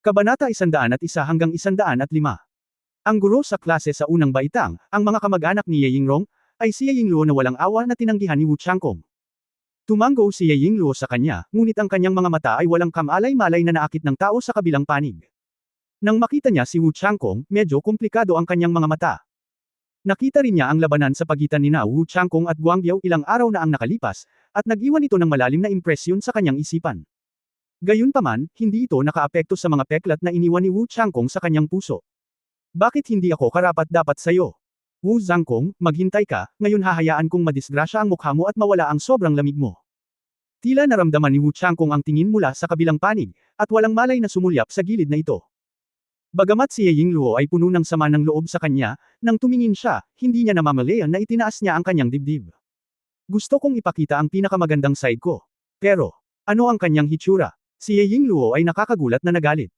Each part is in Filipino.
Kabanata 101 hanggang 105. Ang guro sa klase sa unang baitang, ang mga kamag-anak ni Ye Yingluo, ay si Ye Yingluo na walang awa na tinanggihan ni Wu Changkong. Tumango si Ye Yingluo sa kanya, ngunit ang kanyang mga mata ay walang kamalay-malay na naakit ng tao sa kabilang panig. Nang makita niya si Wu Changkong, medyo komplikado ang kanyang mga mata. Nakita rin niya ang labanan sa pagitan ni Wu Changkong at Guangbiao ilang araw na ang nakalipas, at nag-iwan ito ng malalim na impresyon sa kanyang isipan. Gayunpaman, hindi ito nakaapekto sa mga peklat na iniwan ni Wu Changkong sa kanyang puso. Bakit hindi ako karapat-dapat sa'yo? Wu Zhangkong, maghintay ka, ngayon hahayaan kong madisgrasya ang mukha mo at mawala ang sobrang lamig mo. Tila naramdaman ni Wu Changkong ang tingin mula sa kabilang panig, at walang malay na sumulyap sa gilid na ito. Bagamat si Ye Yingluo ay puno ng sama ng loob sa kanya, nang tumingin siya, hindi niya namamalayan na itinaas niya ang kanyang dibdib. Gusto kong ipakita ang pinakamagandang side ko. Pero, ano ang kanyang hitsura? Si Ye Yingluo ay nakakagulat na nagalit.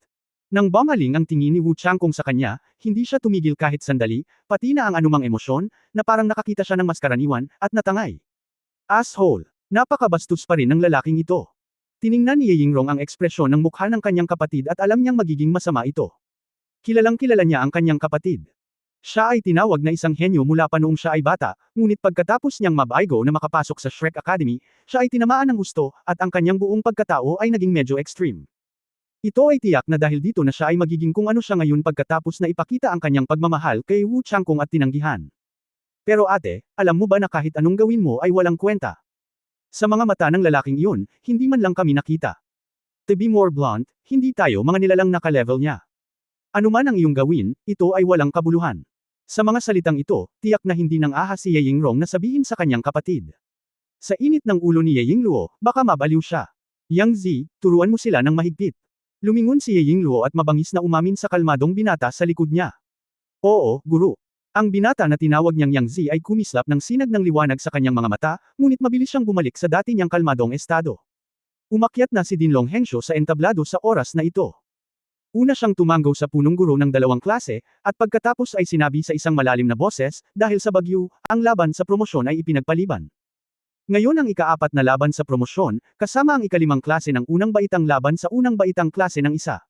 Nang bumaling ang tingin ni Wu Changkong sa kanya, hindi siya tumigil kahit sandali, pati na ang anumang emosyon, na parang nakakita siya ng mas karaniwan, at natangay. Asshole! Napakabastos pa rin ng lalaking ito. Tiningnan ni Ye Yingluo ang ekspresyon ng mukha ng kanyang kapatid at alam niyang magiging masama ito. Kilalang kilala niya ang kanyang kapatid. Siya ay tinawag na isang henyo mula pa noong siya ay bata, ngunit pagkatapos niyang mabaigo na makapasok sa Shrek Academy, siya ay tinamaan ng husto, at ang kanyang buong pagkatao ay naging medyo extreme. Ito ay tiyak na dahil dito na siya ay magiging kung ano siya ngayon pagkatapos na ipakita ang kanyang pagmamahal kay Wu Changkong at tinanggihan. Pero ate, alam mo ba na kahit anong gawin mo ay walang kwenta? Sa mga mata ng lalaking iyon, hindi man lang kami nakita. To be more blunt, hindi tayo mga nilalang naka-level niya. Ano man ang iyong gawin, ito ay walang kabuluhan. Sa mga salitang ito, tiyak na hindi nang ahas si Ye Yingluo na sabihin sa kanyang kapatid. Sa init ng ulo ni Ye Yingluo, baka mabaliw siya. Yang Zi, turuan mo sila ng mahigpit. Lumingon si Ye Yingluo at mabangis na umamin sa kalmadong binata sa likod niya. Oo, guro. Ang binata na tinawag niyang Yang Zi ay kumislap ng sinag ng liwanag sa kanyang mga mata, ngunit mabilis siyang bumalik sa dati niyang kalmadong estado. Umakyat na si Dinlong Hengshou sa entablado sa oras na ito. Una siyang tumanggaw sa punong guro ng dalawang klase, at pagkatapos ay sinabi sa isang malalim na boses, dahil sa bagyo, ang laban sa promosyon ay ipinagpaliban. Ngayon ang ika-4 na laban sa promosyon, kasama ang ika-5 klase ng unang baitang laban sa unang baitang klase ng isa.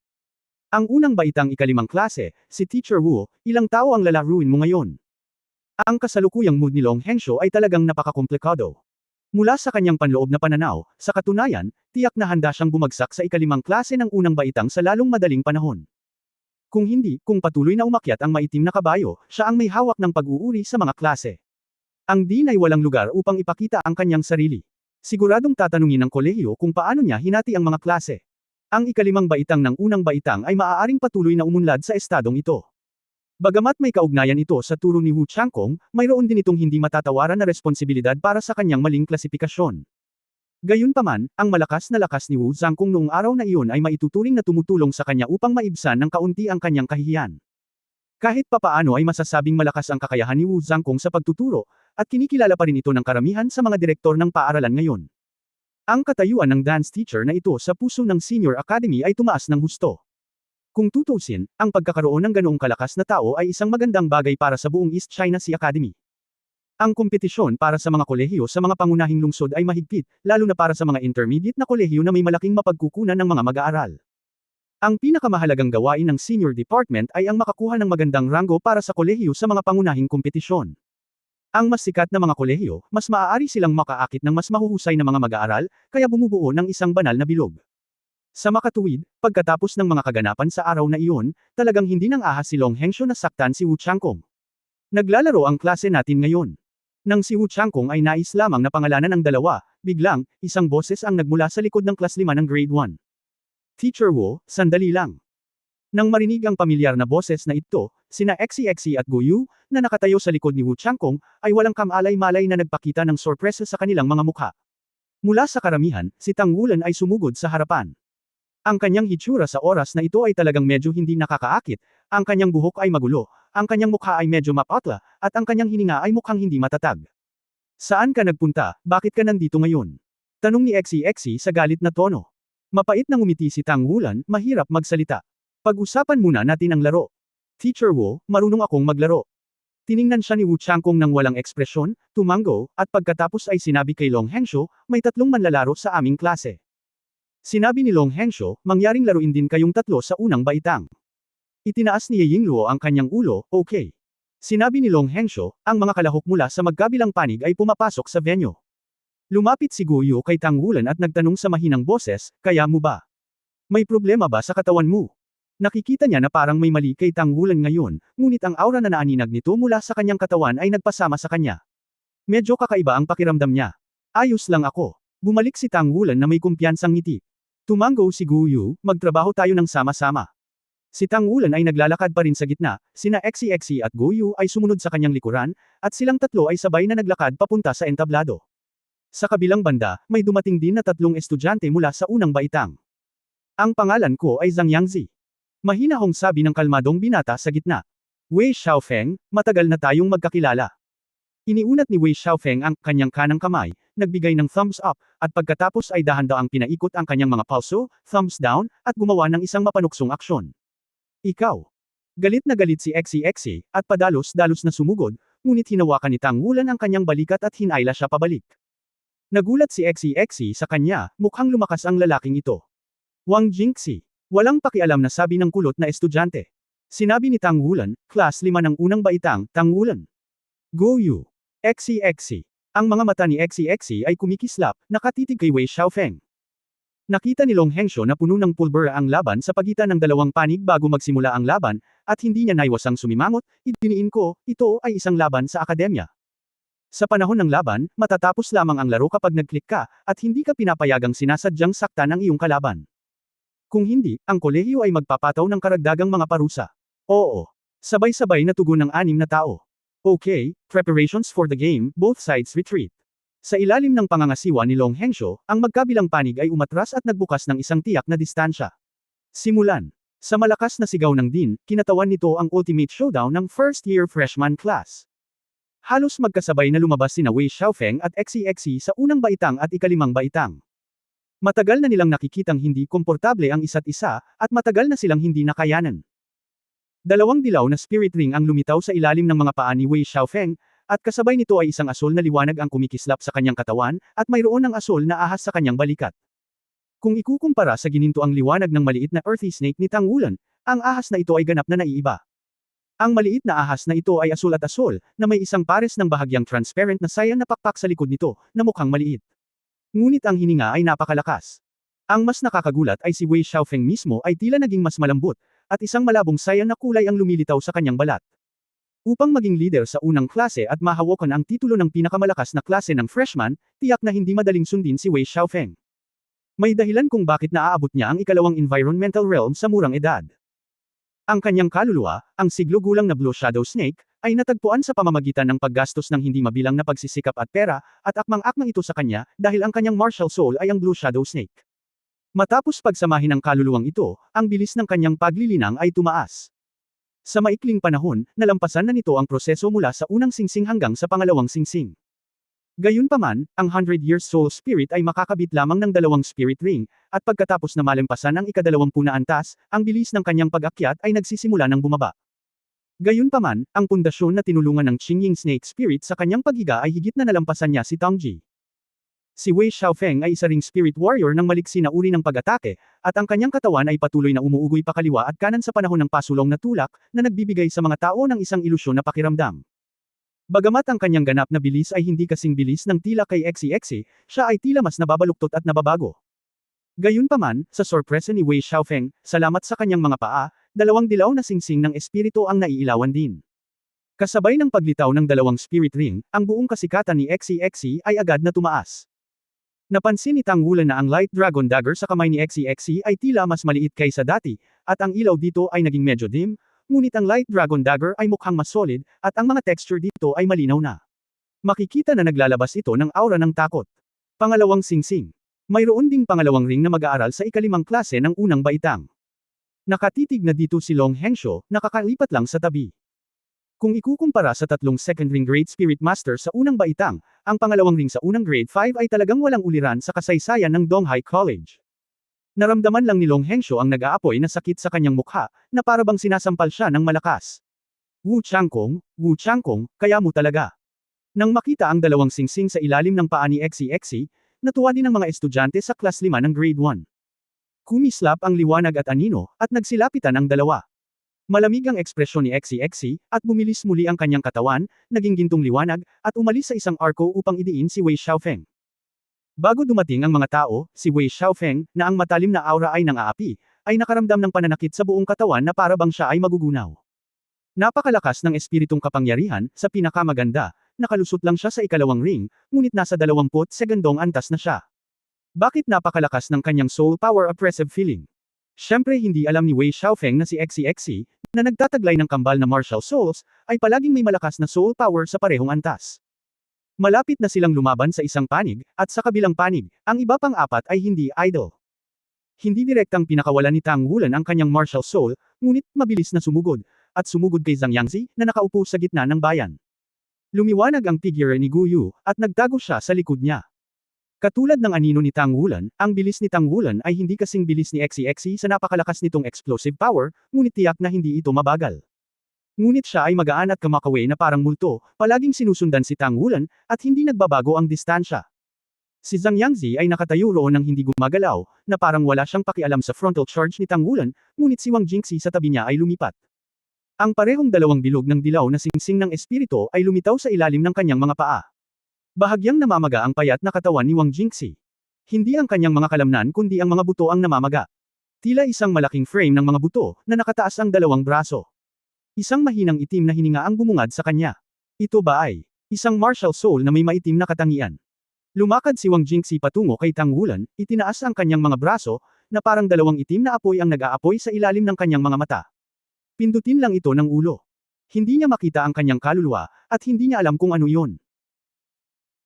Ang unang baitang ika-5 klase, si Teacher Wu, ilang tao ang lalaruin mo ngayon? Ang kasalukuyang mood ni Long Hengshou ay talagang napakakomplikado. Mula sa kanyang panloob na pananaw, sa katunayan, tiyak na handa siyang bumagsak sa ika-5 klase ng unang baitang sa lalong madaling panahon. Kung patuloy na umakyat ang maitim na kabayo, siya ang may hawak ng pag-uuri sa mga klase. Ang Dean ay walang lugar upang ipakita ang kanyang sarili. Siguradong tatanungin ng kolehiyo kung paano niya hinati ang mga klase. Ang ika-5 baitang ng unang baitang ay maaaring patuloy na umunlad sa estadong ito. Bagamat may kaugnayan ito sa turo ni Wu Changkong, mayroon din itong hindi matatawaran na responsibilidad para sa kanyang maling klasifikasyon. Gayunpaman, ang malakas na lakas ni Wu Zhangkong noong araw na iyon ay maituturing na tumutulong sa kanya upang maibsan ng kaunti ang kanyang kahihiyan. Kahit papaano ay masasabing malakas ang kakayahan ni Wu Zhangkong sa pagtuturo, at kinikilala pa rin ito ng karamihan sa mga direktor ng paaralan ngayon. Ang katayuan ng dance teacher na ito sa puso ng Senior Academy ay tumaas ng husto. Kung tutusin, ang pagkakaroon ng ganoong kalakas na tao ay isang magandang bagay para sa buong East China Sea Academy. Ang kompetisyon para sa mga kolehiyo sa mga pangunahing lungsod ay mahigpit, lalo na para sa mga intermediate na kolehiyo na may malaking mapagkukunan ng mga mag-aaral. Ang pinakamahalagang gawain ng senior department ay ang makakuha ng magandang ranggo para sa kolehiyo sa mga pangunahing kompetisyon. Ang mas sikat na mga kolehiyo, mas maaari silang makaakit ng mas mahuhusay na mga mag-aaral, kaya bumubuo ng isang banal na bilog. Sa makatuwid, pagkatapos ng mga kaganapan sa araw na iyon, talagang hindi nang ahas si Long Hengshou na saktan si Wu Changkong. Naglalaro ang klase natin ngayon. Nang si Wu Changkong ay nais lamang na pangalanan ang dalawa, biglang, isang boses ang nagmula sa likod ng Class 5 ng Grade 1. Teacher Wu, sandali lang. Nang marinig ang pamilyar na boses na ito, sina Exi at Guyu, na nakatayo sa likod ni Wu Changkong, ay walang kamalay-malay na nagpakita ng sorpresa sa kanilang mga mukha. Mula sa karamihan, si Tang Wulan ay sumugod sa harapan. Ang kanyang hitsura sa oras na ito ay talagang medyo hindi nakakaakit, ang kanyang buhok ay magulo, ang kanyang mukha ay medyo mapatla, at ang kanyang hininga ay mukhang hindi matatag. Saan ka nagpunta, bakit ka nandito ngayon? Tanong ni Exi sa galit na tono. Mapait na ngumiti si Tang Wulan, mahirap magsalita. Pag-usapan muna natin ang laro. Teacher Wu, marunong akong maglaro. Tiningnan siya ni Wu Changkong ng walang ekspresyon, tumango, at pagkatapos ay sinabi kay Long Hengshou, may 3 manlalaro sa aming klase. Sinabi ni Long Hensho, mangyaring laruin din kayong tatlo sa unang baitang. Itinaas ni Ye Yingluo ang kanyang ulo, okay. Sinabi ni Long Hensho, ang mga kalahok mula sa magkabilang panig ay pumapasok sa venue. Lumapit si Guyu kay Tang Wulan at nagtanong sa mahinang boses, kaya mo ba? May problema ba sa katawan mo? Nakikita niya na parang may mali kay Tang Wulan ngayon, ngunit ang aura na naaninag nito mula sa kanyang katawan ay nagpasama sa kanya. Medyo kakaiba ang pakiramdam niya. Ayos lang ako. Bumalik si Tang Wulan na may kumpiyansang ngiti. Tumango si Guyu, magtrabaho tayo ng sama-sama. Si Tang Wulan ay naglalakad pa rin sa gitna, sina Xie at Guyu ay sumunod sa kanyang likuran, at silang tatlo ay sabay na naglakad papunta sa entablado. Sa kabilang banda, may dumating din na tatlong estudyante mula sa unang baitang. Ang pangalan ko ay Zhang Yangzi. Mahinahong sabi ng kalmadong binata sa gitna. Wei Xiaofeng, matagal na tayong magkakilala. Iniunat ni Wei Xiaofeng ang kanyang kanang kamay, nagbigay ng thumbs up, at pagkatapos ay dahan-daang pinaikot ang kanyang mga palso, thumbs down, at gumawa ng isang mapanuksong aksyon. Ikaw. Galit na galit si Xie, at padalos-dalos na sumugod, ngunit hinawakan ni Tang Wulan ang kanyang balikat at hinayla siya pabalik. Nagulat si Xie sa kanya, mukhang lumakas ang lalaking ito. Wang Jingxi. Walang pakialam na sabi ng kulot na estudyante. Sinabi ni Tang Wulan, Class 5 ng unang baitang, Tang Wulan. Guyu. Xie. Ang mga mata ni Xie ay kumikislap, nakatitig kay Wei Xiaofeng. Nakita ni Long Hensho na puno ng pulbera ang laban sa pagitan ng dalawang panig bago magsimula ang laban, at hindi niya naiwasang sumimangot, idiniin ko, ito ay isang laban sa akademya. Sa panahon ng laban, matatapos lamang ang laro kapag nag-click ka, at hindi ka pinapayagang sinasadyang saktan ang iyong kalaban. Kung hindi, ang kolehiyo ay magpapataw ng karagdagang mga parusa. Oo. Sabay-sabay na tugon ng 6 na tao. Okay, preparations for the game, both sides retreat. Sa ilalim ng pangangasiwa ni Long Hensho, ang magkabilang panig ay umatras at nagbukas ng isang tiyak na distansya. Simulan. Sa malakas na sigaw ng Din, kinatawan nito ang ultimate showdown ng first-year freshman class. Halos magkasabay na lumabas sina Wei Xiaofeng at Xie sa unang baitang at ikalimang baitang. Matagal na nilang nakikitang hindi komportable ang isa't isa, at matagal na silang hindi nakayanan. Dalawang dilaw na spirit ring ang lumitaw sa ilalim ng mga paa ni Wei Xiaofeng, at kasabay nito ay isang asol na liwanag ang kumikislap sa kanyang katawan, at mayroon ng asol na ahas sa kanyang balikat. Kung ikukumpara sa gininto ang liwanag ng maliit na earthy snake ni Tang Wulan, ang ahas na ito ay ganap na naiiba. Ang maliit na ahas na ito ay asol at asol, na may isang pares ng bahagyang transparent na sayang na pakpak sa likod nito, na mukhang maliit. Ngunit ang hininga ay napakalakas. Ang mas nakakagulat ay si Wei Xiaofeng mismo ay tila naging mas malambot, at isang malabong sayang na kulay ang lumilitaw sa kanyang balat. Upang maging leader sa unang klase at mahawakan ang titulo ng pinakamalakas na klase ng freshman, tiyak na hindi madaling sundin si Wei Xiaofeng. May dahilan kung bakit naaabot niya ang ikalawang environmental realm sa murang edad. Ang kanyang kaluluwa, ang siglo gulang na Blue Shadow Snake, ay natagpuan sa pamamagitan ng paggastos ng hindi mabilang na pagsisikap at pera, at akmang-akmang ito sa kanya, dahil ang kanyang martial soul ay ang Blue Shadow Snake. Matapos pagsamahin ng kaluluwang ito, ang bilis ng kanyang paglilinang ay tumaas. Sa maikling panahon, nalampasan na nito ang proseso mula sa unang singsing hanggang sa pangalawang singsing. Gayunpaman, ang 100 Years Soul Spirit ay makakabit lamang ng 2 Spirit Ring, at pagkatapos na malampasan ang ika-20 na antas, ang bilis ng kanyang pag-akyat ay nagsisimula ng bumaba. Gayunpaman, ang pundasyon na tinulungan ng Qingying Snake Spirit sa kanyang paghiga ay higit na nalampasan niya si Tongji. Si Wei Xiaofeng ay isa ring spirit warrior ng maliksi na uri ng pag-atake, at ang kanyang katawan ay patuloy na umuugoy pakaliwa at kanan sa panahon ng pasulong na tulak, na nagbibigay sa mga tao ng isang ilusyon na pakiramdam. Bagamat ang kanyang ganap na bilis ay hindi kasing bilis ng tila kay Xie, siya ay tila mas nababaluktot at nababago. Gayunpaman, sa sorpresa ni Wei Xiaofeng, salamat sa kanyang mga paa, 2 dilaw na singsing ng espiritu ang naiilawan din. Kasabay ng paglitaw ng 2 spirit ring, ang buong kasikatan ni Xie ay agad na tumaas. Napansin ni Tang Wulan na ang Light Dragon Dagger sa kamay ni Xie ay tila mas maliit kaysa dati, at ang ilaw dito ay naging medyo dim, ngunit ang Light Dragon Dagger ay mukhang mas solid, at ang mga texture dito ay malinaw na. Makikita na naglalabas ito ng aura ng takot. Pangalawang singsing. Mayroon ding pangalawang ring na mag-aaral sa ikalimang klase ng unang baitang. Nakatitig na dito si Long Hensho, nakakalipat lang sa tabi. Kung ikukumpara sa tatlong second ring grade Spirit Master sa unang baitang, ang pangalawang ring sa unang grade 5 ay talagang walang uliran sa kasaysayan ng Donghai College. Naramdaman lang ni Long Hensho ang nag-aapoy na sakit sa kanyang mukha, na parabang sinasampal siya ng malakas. Wu Changkong, kaya mo talaga. Nang makita ang 2 singsing sa ilalim ng paa ni Xie, natuwa din ang mga estudyante sa class 5 ng grade 1. Kumislap ang liwanag at anino, at nagsilapitan ang dalawa. Malamig ang ekspresyon ni Xie, at bumilis muli ang kanyang katawan, naging gintong liwanag, at umalis sa isang arko upang idiin si Wei Xiaofeng. Bago dumating ang mga tao, si Wei Xiaofeng, na ang matalim na aura ay nang-aapi, ay nakaramdam ng pananakit sa buong katawan na para bang siya ay magugunaw. Napakalakas ng espiritong kapangyarihan, sa pinakamaganda, nakalusot lang siya sa ikalawang ring, ngunit nasa 20 segundong antas na siya. Bakit napakalakas ng kanyang soul power oppressive feeling? Siyempre hindi alam ni Wei Xiaofeng na si Xie, na nagtataglay ng kambal na martial souls, ay palaging may malakas na soul power sa parehong antas. Malapit na silang lumaban sa isang panig, at sa kabilang panig, ang iba pang apat ay hindi idle. Hindi direktang pinakawalan ni Tang Wulan ang kanyang martial soul, ngunit mabilis na sumugod, at sumugod kay Zhang Yangzi, na nakaupo sa gitna ng bayan. Lumiwanag ang figure ni Gu Yu, at nagtago siya sa likod niya. Katulad ng anino ni Tang Wulan, ang bilis ni Tang Wulan ay hindi kasing bilis ni Xie sa napakalakas nitong explosive power, ngunit tiyak na hindi ito mabagal. Ngunit siya ay magaan at kamakaway na parang multo, palaging sinusundan si Tang Wulan, at hindi nagbabago ang distansya. Si Zhang Yangzi ay nakatayo roon ng hindi gumagalaw, na parang wala siyang pakialam sa frontal charge ni Tang Wulan, ngunit si Wang Jingxi sa tabi niya ay lumipat. Ang parehong dalawang bilog ng dilaw na singsing ng espiritu ay lumitaw sa ilalim ng kanyang mga paa. Bahagyang namamaga ang payat na katawan ni Wang Jingxi. Hindi ang kanyang mga kalamnan kundi ang mga buto ang namamaga. Tila isang malaking frame ng mga buto, na nakataas ang dalawang braso. Isang mahinang itim na hininga ang bumungad sa kanya. Ito ba ay isang martial soul na may maitim na katangian? Lumakad si Wang Jingxi patungo kay Tang Wulan, itinaas ang kanyang mga braso, na parang dalawang itim na apoy ang nag-aapoy sa ilalim ng kanyang mga mata. Pindutin lang ito ng ulo. Hindi niya makita ang kanyang kaluluwa, at hindi niya alam kung ano iyon.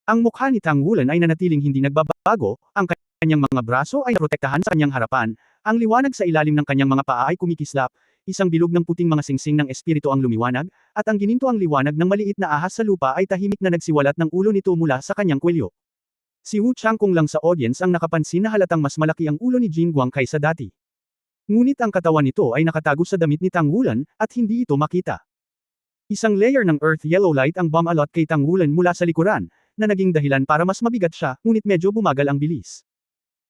Ang mukha ni Tang Wulan ay nanatiling hindi nagbabago, ang kanyang mga braso ay protektahan sa kanyang harapan, ang liwanag sa ilalim ng kanyang mga paa ay kumikislap, isang bilog ng puting mga singsing ng espiritu ang lumiwanag, at ang gininto ang liwanag ng maliit na ahas sa lupa ay tahimik na nagsiwalat ng ulo nito mula sa kanyang kwelyo. Si Wu Changkong lang sa audience ang nakapansin na halatang mas malaki ang ulo ni Jin Guang kaysa dati. Ngunit ang katawan nito ay nakatago sa damit ni Tang Wulan, at hindi ito makita. Isang layer ng earth yellow light ang bumalot kay Tang Wulan mula sa likuran, na naging dahilan para mas mabigat siya, ngunit medyo bumagal ang bilis.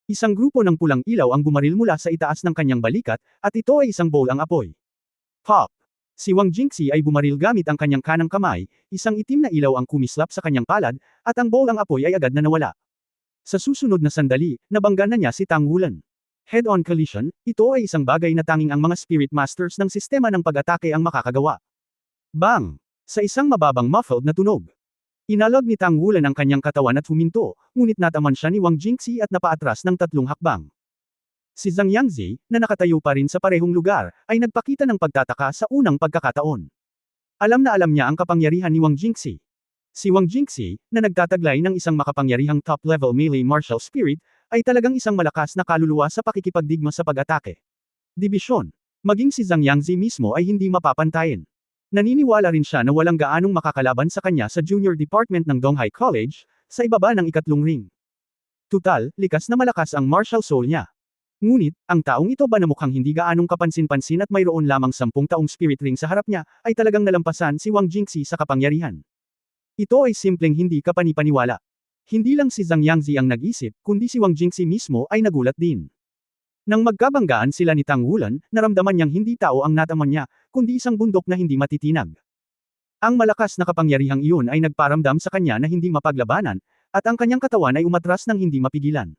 Isang grupo ng pulang ilaw ang bumaril mula sa itaas ng kanyang balikat, at ito ay isang bowl ang apoy. Pop! Si Wang Jingxi ay bumaril gamit ang kanyang kanang kamay, isang itim na ilaw ang kumislap sa kanyang palad, at ang bowl ang apoy ay agad na nawala. Sa susunod na sandali, nabangga na niya si Tang Wulan. Head-on collision, ito ay isang bagay na tanging ang mga spirit masters ng sistema ng pag-atake ang makakagawa. Bang! Sa isang mababang muffled na tunog. Inalog ni Tang Wulan ang kanyang katawan at huminto, ngunit nataman siya ni Wang Jingxi at napaatras ng 3 hakbang. Si Zhang Yangzi, na nakatayo pa rin sa parehong lugar, ay nagpakita ng pagtataka sa unang pagkakataon. Alam na alam niya ang kapangyarihan ni Wang Jingxi. Si Wang Jingxi, na nagtataglay ng isang makapangyarihang top-level melee martial spirit, ay talagang isang malakas na kaluluwa sa pakikipagdigma sa pag-atake. Dibisyon. Maging si Zhang Yangzi mismo ay hindi mapapantayin. Naniniwala rin siya na walang gaanong makakalaban sa kanya sa junior department ng Donghai College, sa ibaba ng 3 ring. Tutal, likas na malakas ang martial soul niya. Ngunit, ang taong ito ba na mukhang hindi gaanong kapansin-pansin at mayroon lamang 10 taong spirit ring sa harap niya, ay talagang nalampasan si Wang Jingxi sa kapangyarihan. Ito ay simpleng hindi kapanipaniwala. Hindi lang si Zhang Yangzi ang nag-isip, kundi si Wang Jingxi mismo ay nagulat din. Nang magkabanggaan sila ni Tang Wulan, naramdaman niyang hindi tao ang nataman niya, kundi isang bundok na hindi matitinag. Ang malakas na kapangyarihang iyon ay nagparamdam sa kanya na hindi mapaglabanan, at ang kanyang katawan ay umatras ng hindi mapigilan.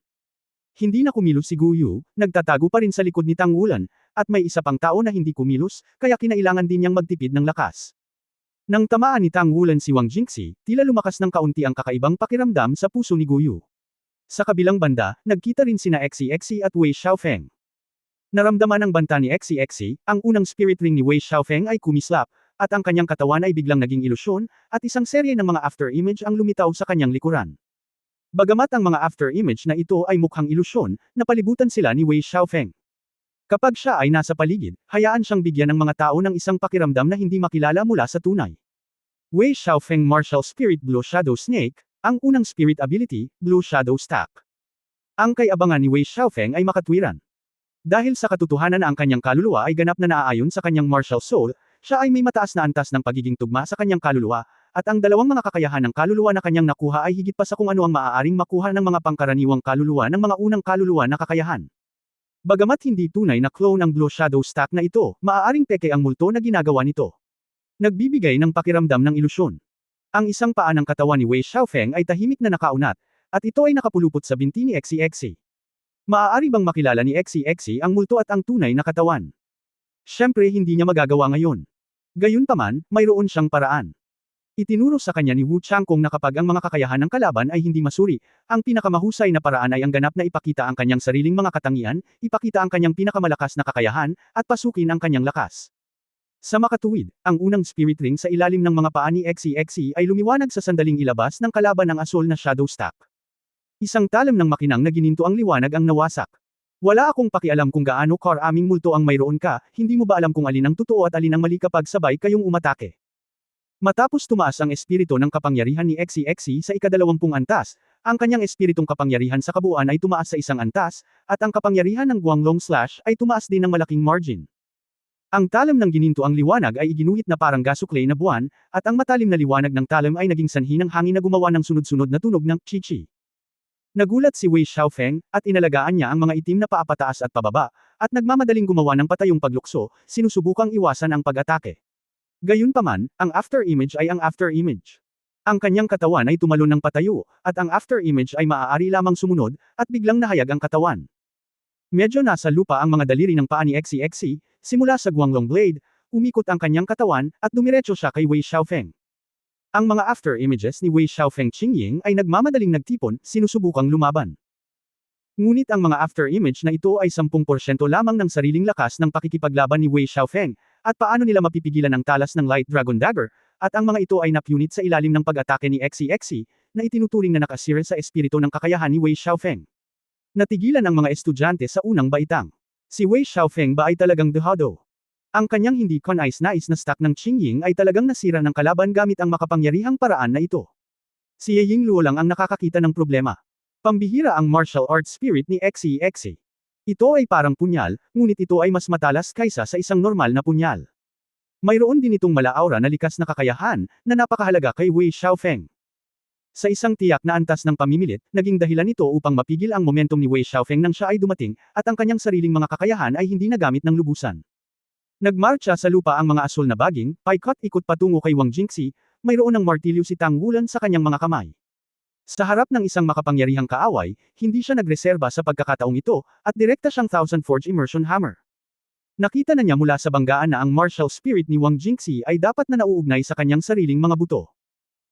Hindi na kumilos si Gu Yu, nagtatago pa rin sa likod ni Tang Wulan, at may isa pang tao na hindi kumilos, kaya kinailangan din niyang magtipid ng lakas. Nang tamaan ni Tang Wulan si Wang Jingxi, tila lumakas ng kaunti ang kakaibang pakiramdam sa puso ni Gu Yu. Sa kabilang banda, nagkita rin sina Xie at Wei Xiaofeng. Naramdaman ng banta ni Xie, ang unang spirit ring ni Wei Xiaofeng ay kumislap, at ang kanyang katawan ay biglang naging ilusyon, at isang serye ng mga after-image ang lumitaw sa kanyang likuran. Bagamat ang mga after-image na ito ay mukhang ilusyon, napalibutan sila ni Wei Xiaofeng. Kapag siya ay nasa paligid, hayaan siyang bigyan ng mga tao ng isang pakiramdam na hindi makilala mula sa tunay. Wei Xiaofeng Martial Spirit Blue Shadow Snake, ang unang spirit ability, Blue Shadow Stack. Ang kay-abangan ni Wei Xiaofeng ay makatwiran. Dahil sa katotohanan na ang kanyang kaluluwa ay ganap na naaayon sa kanyang martial soul, siya ay may mataas na antas ng pagiging tugma sa kanyang kaluluwa, at ang dalawang mga kakayahan ng kaluluwa na kanyang nakuha ay higit pa sa kung ano ang maaaring makuha ng mga pangkaraniwang kaluluwa ng mga unang kaluluwa na kakayahan. Bagamat hindi tunay na clone ang Blue Shadow Stack na ito, maaaring peke ang multo na ginagawa nito. Nagbibigay ng pakiramdam ng ilusyon. Ang isang paa ng katawan ni Wei Xiaofeng ay tahimik na nakaunat, at ito ay nakapulupot sa binti ni XCX. Maaari bang makilala ni XCX ang multo at ang tunay na katawan? Siyempre hindi niya magagawa ngayon. Gayunpaman, mayroon siyang paraan. Itinuro sa kanya ni Wu Changkong na kapag ang mga kakayahan ng kalaban ay hindi masuri, ang pinakamahusay na paraan ay ang ganap na ipakita ang kanyang sariling mga katangian, ipakita ang kanyang pinakamalakas na kakayahan, at pasukin ang kanyang lakas. Sa makatuwid, ang unang spirit ring sa ilalim ng mga paa ni XCX ay lumiwanag sa sandaling ilabas ng kalaban ang asul na Shadow Stack. Isang talam ng makinang na gininto ang liwanag ang nawasak. Wala akong pakialam kung gaano karaming multo ang mayroon ka, hindi mo ba alam kung alin ang totoo at alin ang mali kapag sabay kayong umatake? Matapos tumaas ang espiritu ng kapangyarihan ni XCX sa ika-20 antas, ang kanyang espiritong kapangyarihan sa kabuuan ay tumaas sa 1 antas, at ang kapangyarihan ng Guanglong Slash ay tumaas din ng malaking margin. Ang talam ng gininto ang liwanag ay iginuhit na parang gasuklay na buwan, at ang matalim na liwanag ng talam ay naging sanhi ng hangin na gumawa ng sunod-sunod na tunog ng chi-chi. Nagulat si Wei Xiaofeng, at inalagaan niya ang mga itim na paapataas at pababa, at nagmamadaling gumawa ng patayong paglukso, sinusubukang iwasan ang pag-atake. Gayunpaman, ang after image ay ang after image. Ang kanyang katawan ay tumalon ng patayo, at ang after image ay maaari lamang sumunod, at biglang nahayag ang katawan. Medyo nasa lupa ang mga daliri ng paa ni XCX, simula sa Guanglong Blade, umikot ang kanyang katawan, at dumiretso siya kay Wei Xiaofeng. Ang mga after images ni Wei Xiaofeng Qingying ay nagmamadaling nagtipon, sinusubukang lumaban. Ngunit ang mga after image na ito ay 10% lamang ng sariling lakas ng pakikipaglaban ni Wei Xiaofeng, at paano nila mapipigilan ang talas ng Light Dragon Dagger, at ang mga ito ay napunit sa ilalim ng pag-atake ni XCX, na itinuturing na nakasira sa espiritu ng kakayahan ni Wei Xiaofeng. Natigilan ang mga estudyante sa unang baitang. Si Wei Xiaofeng ba ay talagang dehado? Ang kanyang hindi kanais-nais na stack ng Qingying ay talagang nasira ng kalaban gamit ang makapangyarihang paraan na ito. Si Ye Yingluo lang ang nakakakita ng problema. Pambihira ang martial arts spirit ni XCX. Ito ay parang punyal, ngunit ito ay mas matalas kaysa sa isang normal na punyal. Mayroon din itong mala-aura na likas na kakayahan, na napakahalaga kay Wei Xiaofeng. Sa isang tiyak na antas ng pamimilit, naging dahilan ito upang mapigil ang momentum ni Wei Xiaofeng nang siya ay dumating, at ang kanyang sariling mga kakayahan ay hindi nagamit ng lubusan. Nagmarcha sa lupa ang mga asul na baging, paikot-ikot patungo kay Wang Jingxi, mayroon ng martilyo si Tang Wulan sa kanyang mga kamay. Sa harap ng isang makapangyarihang kaaway, hindi siya nagreserba sa pagkakataong ito, at direkta siyang Thousand Forge Immersion Hammer. Nakita na niya mula sa banggaan na ang martial spirit ni Wang Jingxi ay dapat na nauugnay sa kanyang sariling mga buto.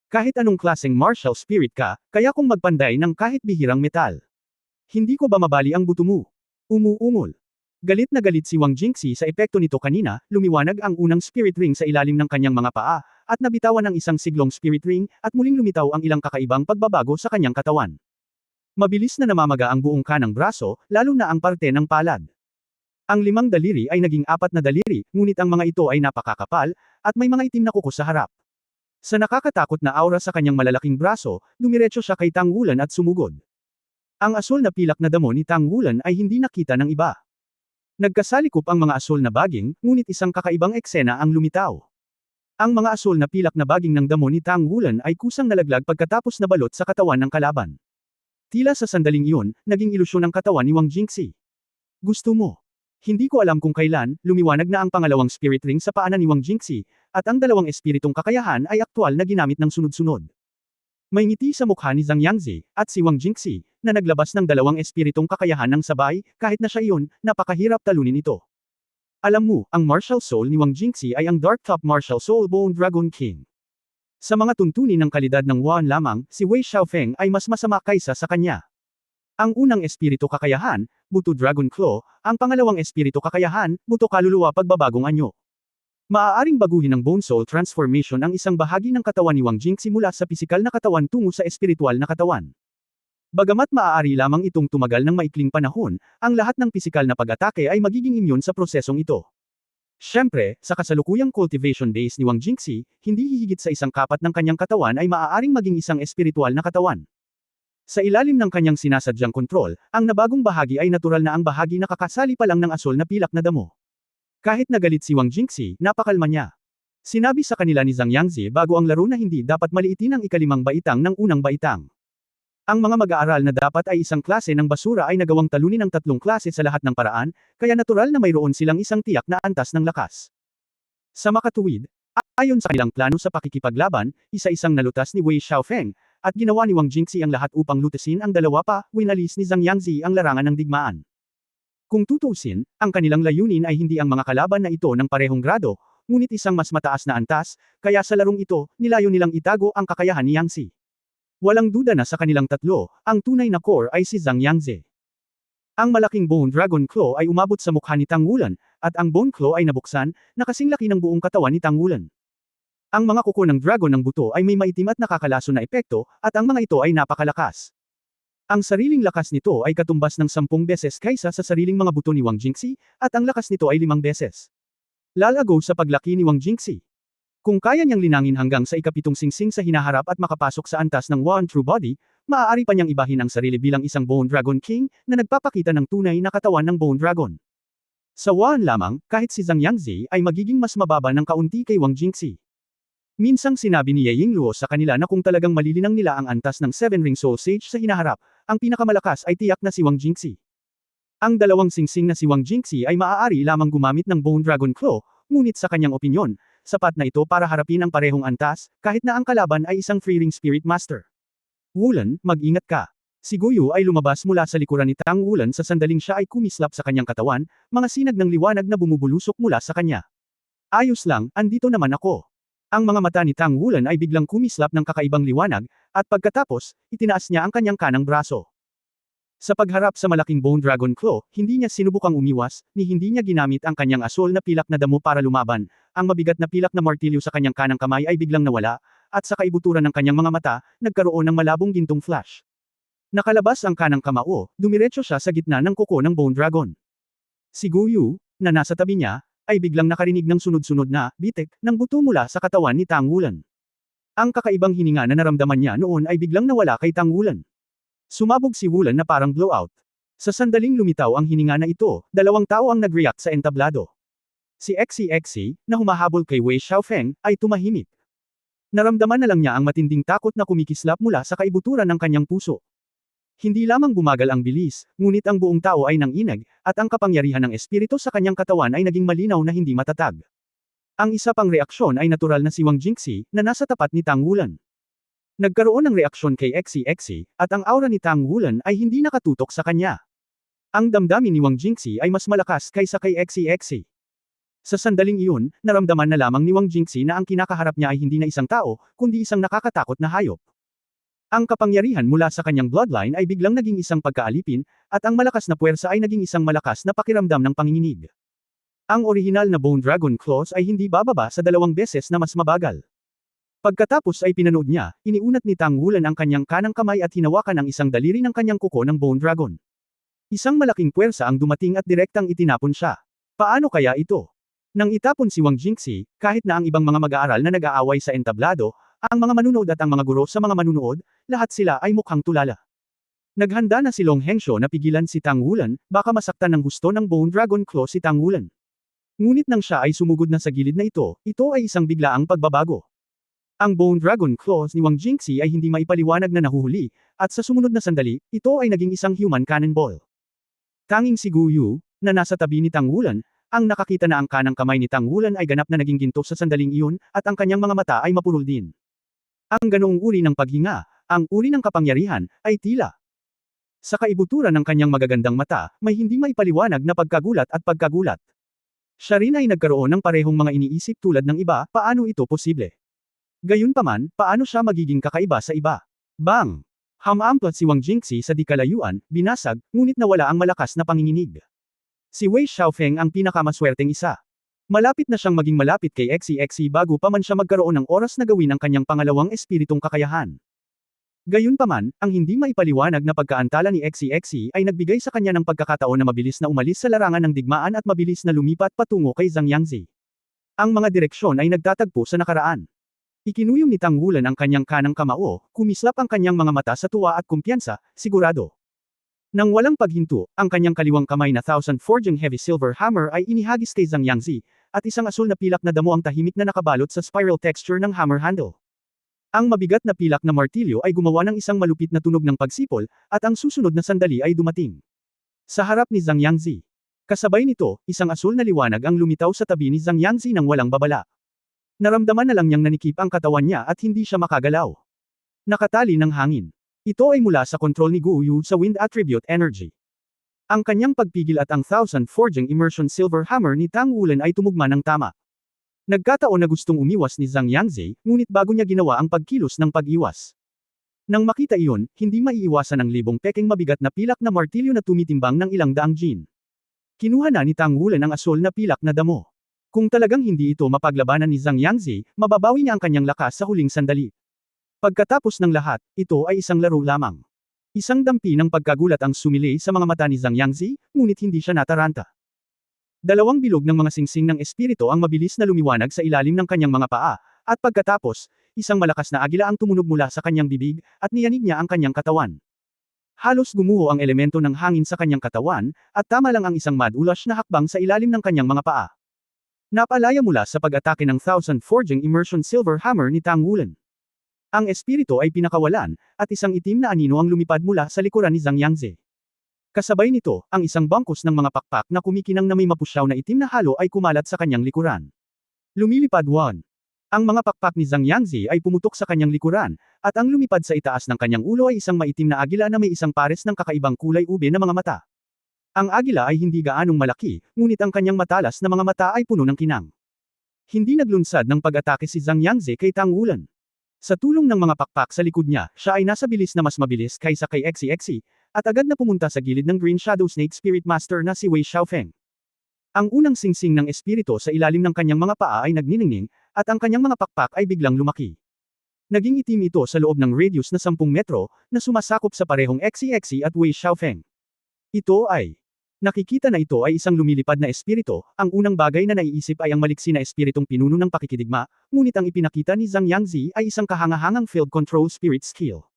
Kahit anong klaseng martial spirit ka, kaya kong magpanday ng kahit bihirang metal. Hindi ko ba mabali ang buto mo? Umuungol. Galit na galit si Wang Jingxi sa epekto nito kanina, lumiwanag ang unang spirit ring sa ilalim ng kanyang mga paa, at nabitawan ang isang siglong spirit ring, at muling lumitaw ang ilang kakaibang pagbabago sa kanyang katawan. Mabilis na namamaga ang buong kanang braso, lalo na ang parte ng palad. Ang 5 daliri ay naging 4 na daliri, ngunit ang mga ito ay napakakapal, at may mga itim na kuko sa harap. Sa nakakatakot na aura sa kanyang malalaking braso, dumiretso siya kay Tang Wulan at sumugod. Ang asul na pilak na damo ni Tang Wulan ay hindi nakita ng iba. Nagkasalikop ang mga asul na baging, ngunit isang kakaibang eksena ang lumitaw. Ang mga asul na pilak na baging ng damo ni Tang Wulan ay kusang nalaglag pagkatapos nabalot sa katawan ng kalaban. Tila sa sandaling iyon, naging ilusyon ang katawan ni Wang Jingxi. Gusto mo? Hindi ko alam kung kailan, lumiwanag na ang pangalawang spirit ring sa paanan ni Wang Jingxi, at ang dalawang espiritong kakayahan ay aktwal na ginamit ng sunod-sunod. May ngiti sa mukha ni Zhang Yangzi, at si Wang Jingxi, na naglabas ng dalawang espiritong kakayahan ng sabay, kahit na siya iyon, napakahirap talunin ito. Alam mo, ang martial soul ni Wang Jingxi ay ang Dark Top Martial Soul Bone Dragon King. Sa mga tuntunin ng kalidad ng Wan lamang, si Wei Xiaofeng ay mas masama kaysa sa kanya. Ang unang espiritu kakayahan, Buto Dragon Claw, ang pangalawang espiritu kakayahan, Buto Kaluluwa Pagbabagong Anyo. Maaaring baguhin ng Bone Soul Transformation ang isang bahagi ng katawan ni Wang Jingxi mula sa pisikal na katawan tungo sa espiritual na katawan. Bagamat maaari lamang itong tumagal ng maikling panahon, ang lahat ng pisikal na pag-atake ay magiging immune sa prosesong ito. Siyempre, sa kasalukuyang cultivation days ni Wang Jingxi, hindi hihigit sa 1/4 ng kanyang katawan ay maaaring maging isang espiritual na katawan. Sa ilalim ng kanyang sinasadyang kontrol, ang nabagong bahagi ay natural na ang bahagi na kakasali pa lang ng asul na pilak na damo. Kahit nagalit si Wang Jingxi, napakalma niya. Sinabi sa kanila ni Zhang Yangzi bago ang laro na hindi dapat maliitin ang ika-5 baitang ng unang baitang. Ang mga mag-aaral na dapat ay isang klase ng basura ay nagawang talunin ang tatlong klase sa lahat ng paraan, kaya natural na mayroon silang isang tiyak na antas ng lakas. Sa makatuwid, ayon sa kanilang plano sa pakikipaglaban, isa-isang nalutas ni Wei Xiaofeng, at ginawa ni Wang Jingxi ang lahat upang lutasin ang dalawa pa, winalis ni Zhang Yangzi ang larangan ng digmaan. Kung tutuusin, ang kanilang layunin ay hindi ang mga kalaban na ito ng parehong grado, ngunit isang mas mataas na antas, kaya sa larong ito, nilayo nilang itago ang kakayahan ni Yangzi. Walang duda na sa kanilang tatlo, ang tunay na core ay si Zhang Yangzi. Ang malaking Bone Dragon Claw ay umabot sa mukha ni Tang Wulan, at ang Bone Claw ay nabuksan, na kasing laki ng buong katawan ni Tang Wulan. Ang mga kuko ng dragon ng buto ay may maitim at nakakalaso na epekto, at ang mga ito ay napakalakas. Ang sariling lakas nito ay katumbas ng 10 beses kaysa sa sariling mga buto ni Wang Jingxi, at ang lakas nito ay 5 beses. Lalago sa paglaki ni Wang Jingxi. Kung kaya niyang linangin hanggang sa ikapitong singsing sa hinaharap at makapasok sa antas ng One True Body, maaari pa niyang ibahin ang sarili bilang isang Bone Dragon King, na nagpapakita ng tunay na katawan ng Bone Dragon. Sa One lamang, kahit si Zhang Yangzi ay magiging mas mababa ng kaunti kay Wang Jingxi. Minsang sinabi ni Ye Yingluo sa kanila na kung talagang malilinang nila ang antas ng Seven Ring Soul Sage sa hinaharap, ang pinakamalakas ay tiyak na si Wang Jingxi. Ang dalawang singsing na si Wang Jingxi ay maaari lamang gumamit ng Bone Dragon Claw, ngunit sa kanyang opinyon, sapat na ito para harapin ang parehong antas, kahit na ang kalaban ay isang Free Ring Spirit Master. Wulan, mag-ingat ka. Si Guyu ay lumabas mula sa likuran ni Tang Wulan sa sandaling siya ay kumislap sa kanyang katawan, mga sinag ng liwanag na bumubulusok mula sa kanya. Ayos lang, andito naman ako. Ang mga mata ni Tang Wulan ay biglang kumislap ng kakaibang liwanag, at pagkatapos, itinaas niya ang kanyang kanang braso. Sa pagharap sa malaking Bone Dragon Claw, hindi niya sinubukang umiwas, ni hindi niya ginamit ang kanyang asol na pilak na damo para lumaban. Ang mabigat na pilak na martilyo sa kanyang kanang kamay ay biglang nawala, at sa kaibuturan ng kanyang mga mata, nagkaroon ng malabong gintong flash. Nakalabas ang kanang kamao, dumiretso siya sa gitna ng kuko ng Bone Dragon. Si Guyu, na nasa tabi niya, ay biglang nakarinig ng sunod-sunod na bitik ng buto mula sa katawan ni Tang Wulan. Ang kakaibang hininga na naramdaman niya noon ay biglang nawala kay Tang Wulan. Sumabog si Wulan na parang blowout. Sa sandaling lumitaw ang hininga na ito, dalawang tao ang nag-react sa entablado. Si Xi, na humahabol kay Wei Xiaofeng, ay tumahimik. Naramdaman na lang niya ang matinding takot na kumikislap mula sa kaibuturan ng kanyang puso. Hindi lamang bumagal ang bilis, ngunit ang buong tao ay nanginag, at ang kapangyarihan ng espiritu sa kanyang katawan ay naging malinaw na hindi matatag. Ang isa pang reaksyon ay natural na si Wang Jingxi, na nasa tapat ni Tang Wulan. Nagkaroon ng reaksyon kay Xi, at ang aura ni Tang Wulan ay hindi nakatutok sa kanya. Ang damdamin ni Wang Jingxi ay mas malakas kaysa kay Xi. Sa sandaling iyon, naramdaman na lamang ni Wang Jingxi na ang kinakaharap niya ay hindi na isang tao, kundi isang nakakatakot na hayop. Ang kapangyarihan mula sa kanyang bloodline ay biglang naging isang pagkaalipin, at ang malakas na puwersa ay naging isang malakas na pakiramdam ng panginginig. Ang orihinal na Bone Dragon Claws ay hindi bababa sa 2 beses na mas mabagal. Pagkatapos ay pinanood niya, iniunat ni Tang Wulan ang kanyang kanang kamay at hinawakan ang isang daliri ng kanyang kuko ng Bone Dragon. Isang malaking puwersa ang dumating at direktang itinapon siya. Paano kaya ito? Nang itapon si Wang Jingxi, kahit na ang ibang mga mag-aaral na nag-aaway sa entablado, ang mga manunood at ang mga guro sa mga manunood, lahat sila ay mukhang tulala. Naghanda na si Long Hengshou na pigilan si Tang Wulan, baka masaktan ng gusto ng Bone Dragon Claw si Tang Wulan. Ngunit nang siya ay sumugod na sa gilid na ito ay isang biglaang pagbabago. Ang Bone Dragon Claws ni Wang Jingxi ay hindi maipaliwanag na nahuhuli, at sa sumunod na sandali, ito ay naging isang human cannonball. Tanging si Guyu, na nasa tabi ni Tang Wulan, ang nakakita na ang kanang kamay ni Tang Wulan ay ganap na naging ginto sa sandaling iyon, at ang kanyang mga mata ay mapurol din. Ang ganoong uri ng paghinga, ang uri ng kapangyarihan, ay tila. Sa kaibuturan ng kanyang magagandang mata, may hindi maipaliwanag na pagkagulat at pagkagulat. Siya rin ay nagkaroon ng parehong mga iniisip tulad ng iba, paano ito posible? Gayunpaman, paano siya magiging kakaiba sa iba? Bang! Hamamplat si Wang Jingxi sa di kalayuan, binasag, ngunit nawala ang malakas na panginginig. Si Wei Xiaofeng ang pinakamaswerteng isa. Malapit na siyang maging malapit kay Xi bago pa man siya magkaroon ng oras na gawin ang kanyang pangalawang espiritong kakayahan. Gayunpaman, ang hindi maipaliwanag na pagkaantala ni Xi ay nagbigay sa kanya ng pagkakataon na mabilis na umalis sa larangan ng digmaan at mabilis na lumipat patungo kay Zhang Yangzi. Ang mga direksyon ay nagtatagpo sa nakaraan. Ikinuyom ni Tang Wulan ang kanyang kanang kamao, kumislap ang kanyang mga mata sa tuwa at kumpiyansa, sigurado. Nang walang paghinto, ang kanyang kaliwang kamay na Thousand Forging Heavy Silver Hammer ay inihagis kay Zhang Yangzi, at isang asul na pilak na damo ang tahimik na nakabalot sa spiral texture ng hammer handle. Ang mabigat na pilak na martilyo ay gumawa ng isang malupit na tunog ng pagsipol, at ang susunod na sandali ay dumating. Sa harap ni Zhang Yangzi. Kasabay nito, isang asul na liwanag ang lumitaw sa tabi ni Zhang Yangzi nang walang babala. Naramdaman na lang niyang nanikip ang katawan niya at hindi siya makagalaw. Nakatali ng hangin. Ito ay mula sa kontrol ni Guo Yu sa Wind Attribute Energy. Ang kanyang pagpigil at ang Thousand Forging Immersion Silver Hammer ni Tang Wulen ay tumugma ng tama. Nagkataon na gustong umiwas ni Zhang Yangzi, ngunit bago niya ginawa ang pagkilos ng pag-iwas. Nang makita iyon, hindi maiiwasan ang libong peking mabigat na pilak na martilyo na tumitimbang ng ilang daang jin. Kinuha na ni Tang Wulen ang asul na pilak na damo. Kung talagang hindi ito mapaglabanan ni Zhang Yangzi, mababawi niya ang kanyang lakas sa huling sandali. Pagkatapos ng lahat, ito ay isang laro lamang. Isang dampi ng pagkagulat ang sumilay sa mga mata ni Zhang Yangzi, ngunit hindi siya nataranta. Dalawang bilog ng mga singsing ng espiritu ang mabilis na lumiwanag sa ilalim ng kanyang mga paa, at pagkatapos, isang malakas na agila ang tumunog mula sa kanyang bibig, at niyanig niya ang kanyang katawan. Halos gumuho ang elemento ng hangin sa kanyang katawan, at tama lang ang isang mad-ulash na hakbang sa ilalim ng kanyang mga paa. Napalaya mula sa pag-atake ng Thousand Forging Immersion Silver Hammer ni Tang Wulen. Ang espiritu ay pinakawalan, at isang itim na anino ang lumipad mula sa likuran ni Zhang Yangzi. Kasabay nito, ang isang bangkos ng mga pakpak na kumikinang na may mapusyaw na itim na halo ay kumalat sa kanyang likuran. Lumilipad one. Ang mga pakpak ni Zhang Yangzi ay pumutok sa kanyang likuran, at ang lumipad sa itaas ng kanyang ulo ay isang maitim na agila na may isang pares ng kakaibang kulay ube na mga mata. Ang agila ay hindi gaanong malaki, ngunit ang kanyang matalas na mga mata ay puno ng kinang. Hindi naglunsad ng pag-atake si Zhang Yangzi kay Tang Wulen. Sa tulong ng mga pakpak sa likod niya, siya ay nasa bilis na mas mabilis kaysa kay Xi, at agad na pumunta sa gilid ng Green Shadow Snake Spirit Master na si Wei Xiaofeng. Ang unang singsing ng espiritu sa ilalim ng kanyang mga paa ay nagniningning, at ang kanyang mga pakpak ay biglang lumaki. Naging itim ito sa loob ng radius na 10 metro, na sumasakop sa parehong Xi at Wei Xiaofeng. Ito ay nakikita na ito ay isang lumilipad na espiritu, ang unang bagay na naiisip ay ang maliksi na espiritong pinuno ng pakikidigma, ngunit ang ipinakita ni Zhang Yangzi ay isang kahangahangang field control spirit skill.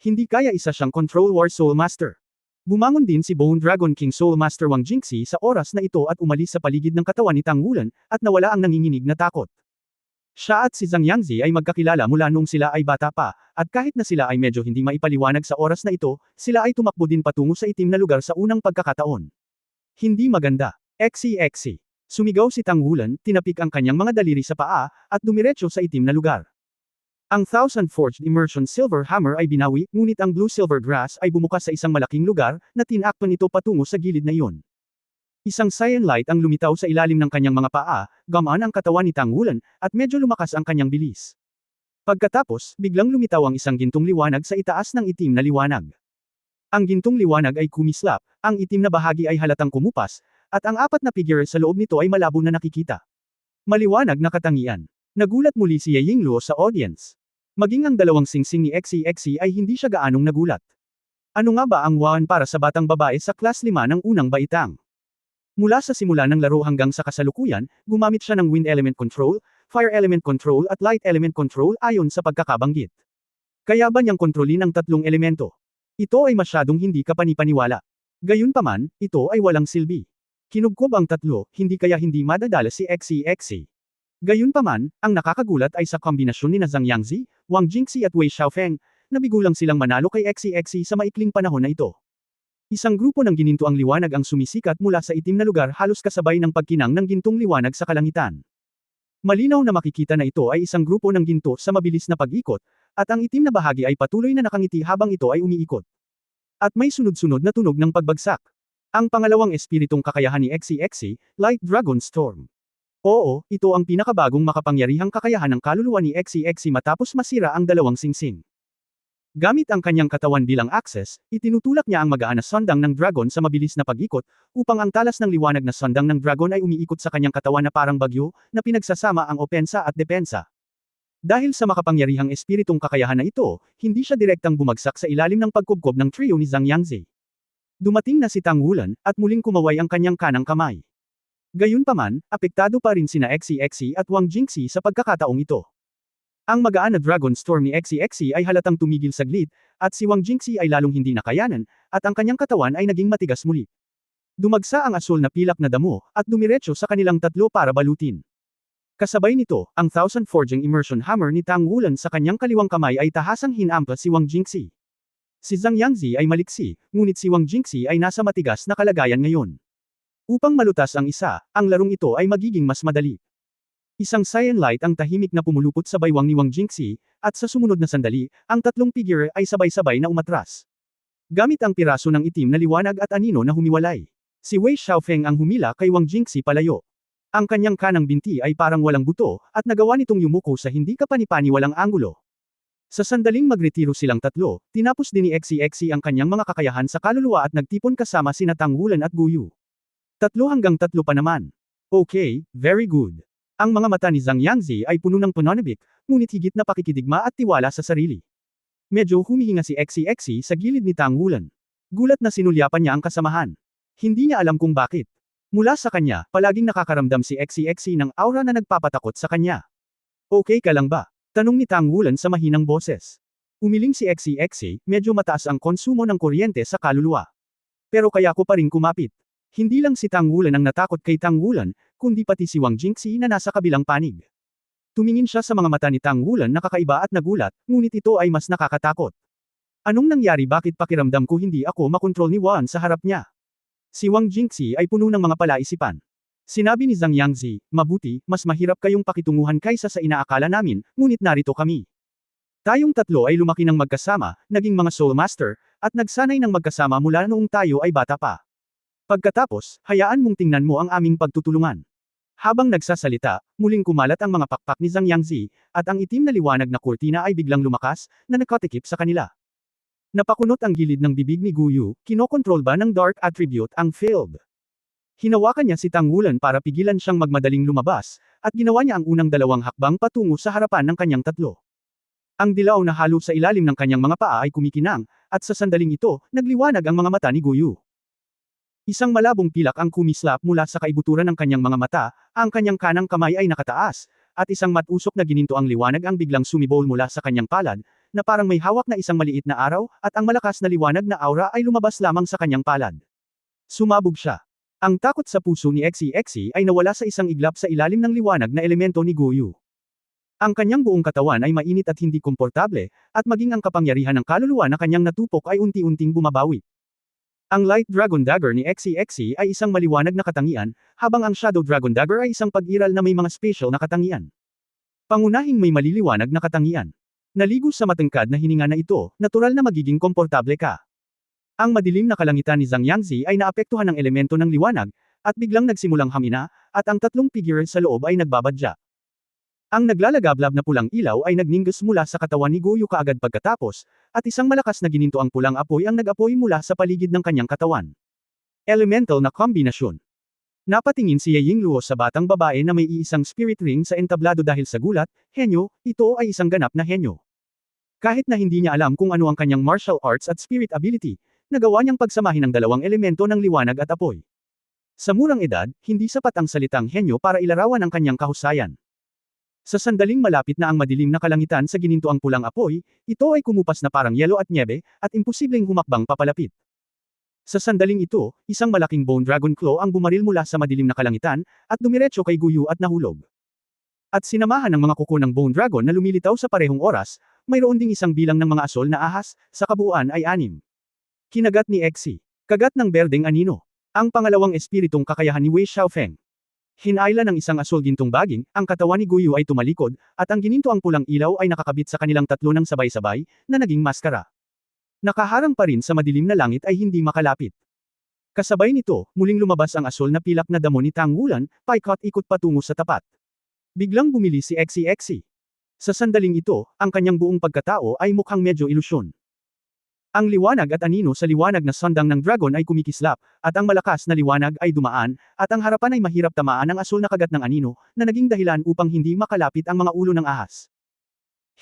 Hindi kaya isa siyang Control War Soul Master. Bumangon din si Bone Dragon King Soul Master Wang Jingxi sa oras na ito at umalis sa paligid ng katawan ni Tang Wulen, at nawala ang nanginginig na takot. Siya at si Zhang Yangzi ay magkakilala mula noong sila ay bata pa, at kahit na sila ay medyo hindi maipaliwanag sa oras na ito, sila ay tumakbo din patungo sa itim na lugar sa unang pagkakataon. Hindi maganda. Xi. Sumigaw si Tang Wulen, tinapik ang kanyang mga daliri sa paa, at dumiretso sa itim na lugar. Ang Thousand Forged Immersion Silver Hammer ay binawi, ngunit ang Blue Silver Grass ay bumukas sa isang malaking lugar, na tinakpan ito patungo sa gilid na iyon. Isang cyan light ang lumitaw sa ilalim ng kanyang mga paa, gamaan ang katawan ni Tang Wulen, at medyo lumakas ang kanyang bilis. Pagkatapos, biglang lumitaw ang isang gintong liwanag sa itaas ng itim na liwanag. Ang gintong liwanag ay kumislap, ang itim na bahagi ay halatang kumupas, at ang apat na figure sa loob nito ay malabo na nakikita. Maliwanag na katangian. Nagulat muli si Ye Yingluo sa audience. Maging ang dalawang singsing ni Xi ay hindi siya gaanong nagulat. Ano nga ba ang Wan para sa batang babae sa Class 5 ng unang baitang? Mula sa simula ng laro hanggang sa kasalukuyan, gumamit siya ng Wind Element Control, Fire Element Control at Light Element Control ayon sa pagkakabanggit. Kaya ba niyang kontrolin ang tatlong elemento? Ito ay masyadong hindi kapanipaniwala. Gayunpaman, ito ay walang silbi. Kinubkob ang tatlo, hindi kaya hindi madadala si Xi. Gayunpaman, ang nakakagulat ay sa kombinasyon ni Zhang Yangzi, Wang Jingxi at Wei Xiaofeng, na bigulang silang manalo kay Xi sa maikling panahon na ito. Isang grupo ng gininto ang liwanag ang sumisikat mula sa itim na lugar halos kasabay ng pagkinang ng gintong liwanag sa kalangitan. Malinaw na makikita na ito ay isang grupo ng ginto sa mabilis na pag-ikot, at ang itim na bahagi ay patuloy na nakangiti habang ito ay umiikot. At may sunod-sunod na tunog ng pagbagsak. Ang pangalawang espiritong kakayahan ni Xi, Light Dragon Storm. Oo, ito ang pinakabagong makapangyarihang kakayahan ng kaluluwa ni Xi matapos masira ang dalawang singsing. Gamit ang kanyang katawan bilang akses, itinutulak niya ang magaan na sandang ng dragon sa mabilis na pag-ikot, upang ang talas ng liwanag na sandang ng dragon ay umiikot sa kanyang katawan na parang bagyo, na pinagsasama ang opensa at depensa. Dahil sa makapangyarihang espiritong kakayahan na ito, hindi siya direktang bumagsak sa ilalim ng pagkubkob ng trio ni Zhang Yangzi. Dumating na si Tang Wulen, at muling kumaway ang kanyang kanang kamay. Gayunpaman, apektado pa rin sina Xi at Wang Jingxi sa pagkakataong ito. Ang magaan na Dragon Storm ni Xi ay halatang tumigil saglit, at si Wang Jingxi ay lalong hindi nakayanan, at ang kanyang katawan ay naging matigas muli. Dumagsa ang asul na pilak na damo, at dumiretso sa kanilang tatlo para balutin. Kasabay nito, ang Thousand Forging Immersion Hammer ni Tang Wulan sa kanyang kaliwang kamay ay tahasang hinampas si Wang Jingxi. Si Zhang Yangzi ay maliksi, ngunit si Wang Jingxi ay nasa matigas na kalagayan ngayon. Upang malutas ang isa, ang larong ito ay magiging mas madali. Isang cyan light ang tahimik na pumulupot sa baywang ni Wang Jingxi, at sa sumunod na sandali, ang tatlong figure ay sabay-sabay na umatras. Gamit ang piraso ng itim na liwanag at anino na humiwalay. Si Wei Xiaofeng ang humila kay Wang Jingxi palayo. Ang kanyang kanang binti ay parang walang buto, at nagawa nitong yumuko sa hindi kapani-paniwalang anggulo. Sa sandaling magretiro silang tatlo, tinapos din ni XCXC ang kanyang mga kakayahan sa kaluluwa at nagtipon kasama sina Tang Wulan at Guyu. 3 hanggang 3 pa naman. Okay, very good. Ang mga mata ni Zhang Yangzi ay puno ng pananabik, ngunit higit na pakikidigma at tiwala sa sarili. Medyo humihinga si XCXC sa gilid ni Tang Wulan. Gulat na sinulyapan niya ang kasamahan. Hindi niya alam kung bakit. Mula sa kanya, palaging nakakaramdam si XCXC ng aura na nagpapatakot sa kanya. Okay ka lang ba? Tanong ni Tang Wulan sa mahinang boses. Umiling si XCXC, medyo mataas ang konsumo ng kuryente sa kaluluwa. Pero kaya ko pa rin kumapit. Hindi lang si Tang Wulan ang natakot kay Tang Wulan, kundi pati si Wang Jingxi na nasa kabilang panig. Tumingin siya sa mga mata ni Tang Wulan na kakaiba at nagulat, ngunit ito ay mas nakakatakot. Anong nangyari, bakit pakiramdam ko hindi ako makontrol ni Wan sa harap niya? Si Wang Jingxi ay puno ng mga palaisipan. Sinabi ni Zhang Yangzi, mabuti, mas mahirap kayong pakitunguhan kaysa sa inaakala namin, ngunit narito kami. Tayong tatlo ay lumaki ng magkasama, naging mga Soul Master, at nagsanay ng magkasama mula noong tayo ay bata pa. Pagkatapos, hayaan mong tingnan mo ang aming pagtutulungan. Habang nagsasalita, muling kumalat ang mga pakpak ni Zhang Yangzi, at ang itim na liwanag na kurtina ay biglang lumakas, na nakatikip sa kanila. Napakunot ang gilid ng bibig ni Guyu, kinokontrol ba ng Dark Attribute ang field? Hinawakan niya si Tang Wulan para pigilan siyang magmadaling lumabas, at ginawa niya ang unang 2 hakbang patungo sa harapan ng kanyang tatlo. Ang dilaw na halo sa ilalim ng kanyang mga paa ay kumikinang, at sa sandaling ito, nagliwanag ang mga mata ni Guyu. Isang malabong pilak ang kumislap mula sa kaibuturan ng kanyang mga mata, ang kanyang kanang kamay ay nakataas, at isang matusok na gininto ang liwanag ang biglang sumibol mula sa kanyang palad, na parang may hawak na isang maliit na araw, at ang malakas na liwanag na aura ay lumabas lamang sa kanyang palad. Sumabog siya. Ang takot sa puso ni XCXC ay nawala sa isang iglap sa ilalim ng liwanag na elemento ni Guyu. Ang kanyang buong katawan ay mainit at hindi komportable, at maging ang kapangyarihan ng kaluluwa na kanyang natupok ay unti-unting bumabawi. Ang Light Dragon Dagger ni XCXC ay isang maliwanag na katangian, habang ang Shadow Dragon Dagger ay isang pag-iral na may mga special na katangian. Pangunahing may maliliwanag na katangian. Naligo sa matangkad na hininga na ito, natural na magiging komportable ka. Ang madilim na kalangitan ni Zhang Yangzi ay naapektuhan ng elemento ng liwanag, at biglang nagsimulang hamina, at ang tatlong figure sa loob ay nagbabadya. Ang naglalagablab na pulang ilaw ay nagninggas mula sa katawan ni Guyu kaagad pagkatapos, at isang malakas na gininto ang pulang apoy ang nag-apoy mula sa paligid ng kanyang katawan. Elemental na kombinasyon. Napatingin si Yeying Luo sa batang babae na may iisang spirit ring sa entablado dahil sa gulat, henyo, ito ay isang ganap na henyo. Kahit na hindi niya alam kung ano ang kanyang martial arts at spirit ability, nagawa niyang pagsamahin ang 2 elemento ng liwanag at apoy. Sa murang edad, hindi sapat ang salitang henyo para ilarawan ang kanyang kahusayan. Sa sandaling malapit na ang madilim na kalangitan sa gininto ang pulang apoy, ito ay kumupas na parang yelo at nyebe, at imposibleng humakbang papalapit. Sa sandaling ito, isang malaking bone dragon claw ang bumaril mula sa madilim na kalangitan, at dumiretso kay Guyu at nahulog. At sinamahan ng mga kuko ng bone dragon na lumilitaw sa parehong oras, mayroon ding isang bilang ng mga asol na ahas, sa kabuuan ay 6. Kinagat ni Exi. Kagat ng berdeng anino. Ang pangalawang espiritong kakayahan ni Wei Xiaofeng. Hinayla ng isang asol gintong baging, ang katawan ni Guyu ay tumalikod, at ang gininto ang pulang ilaw ay nakakabit sa kanilang tatlo ng sabay-sabay, na naging maskara. Nakaharang pa rin sa madilim na langit ay hindi makalapit. Kasabay nito, muling lumabas ang asol na pilak na damo ni Tang Wulan, paikot-ikot patungo sa tapat. Biglang bumili si XCXC. Sa sandaling ito, ang kanyang buong pagkatao ay mukhang medyo ilusyon. Ang liwanag at anino sa liwanag na sandang ng dragon ay kumikislap, at ang malakas na liwanag ay dumaan, at ang harapan ay mahirap tamaan ng asol na kagat ng anino, na naging dahilan upang hindi makalapit ang mga ulo ng ahas.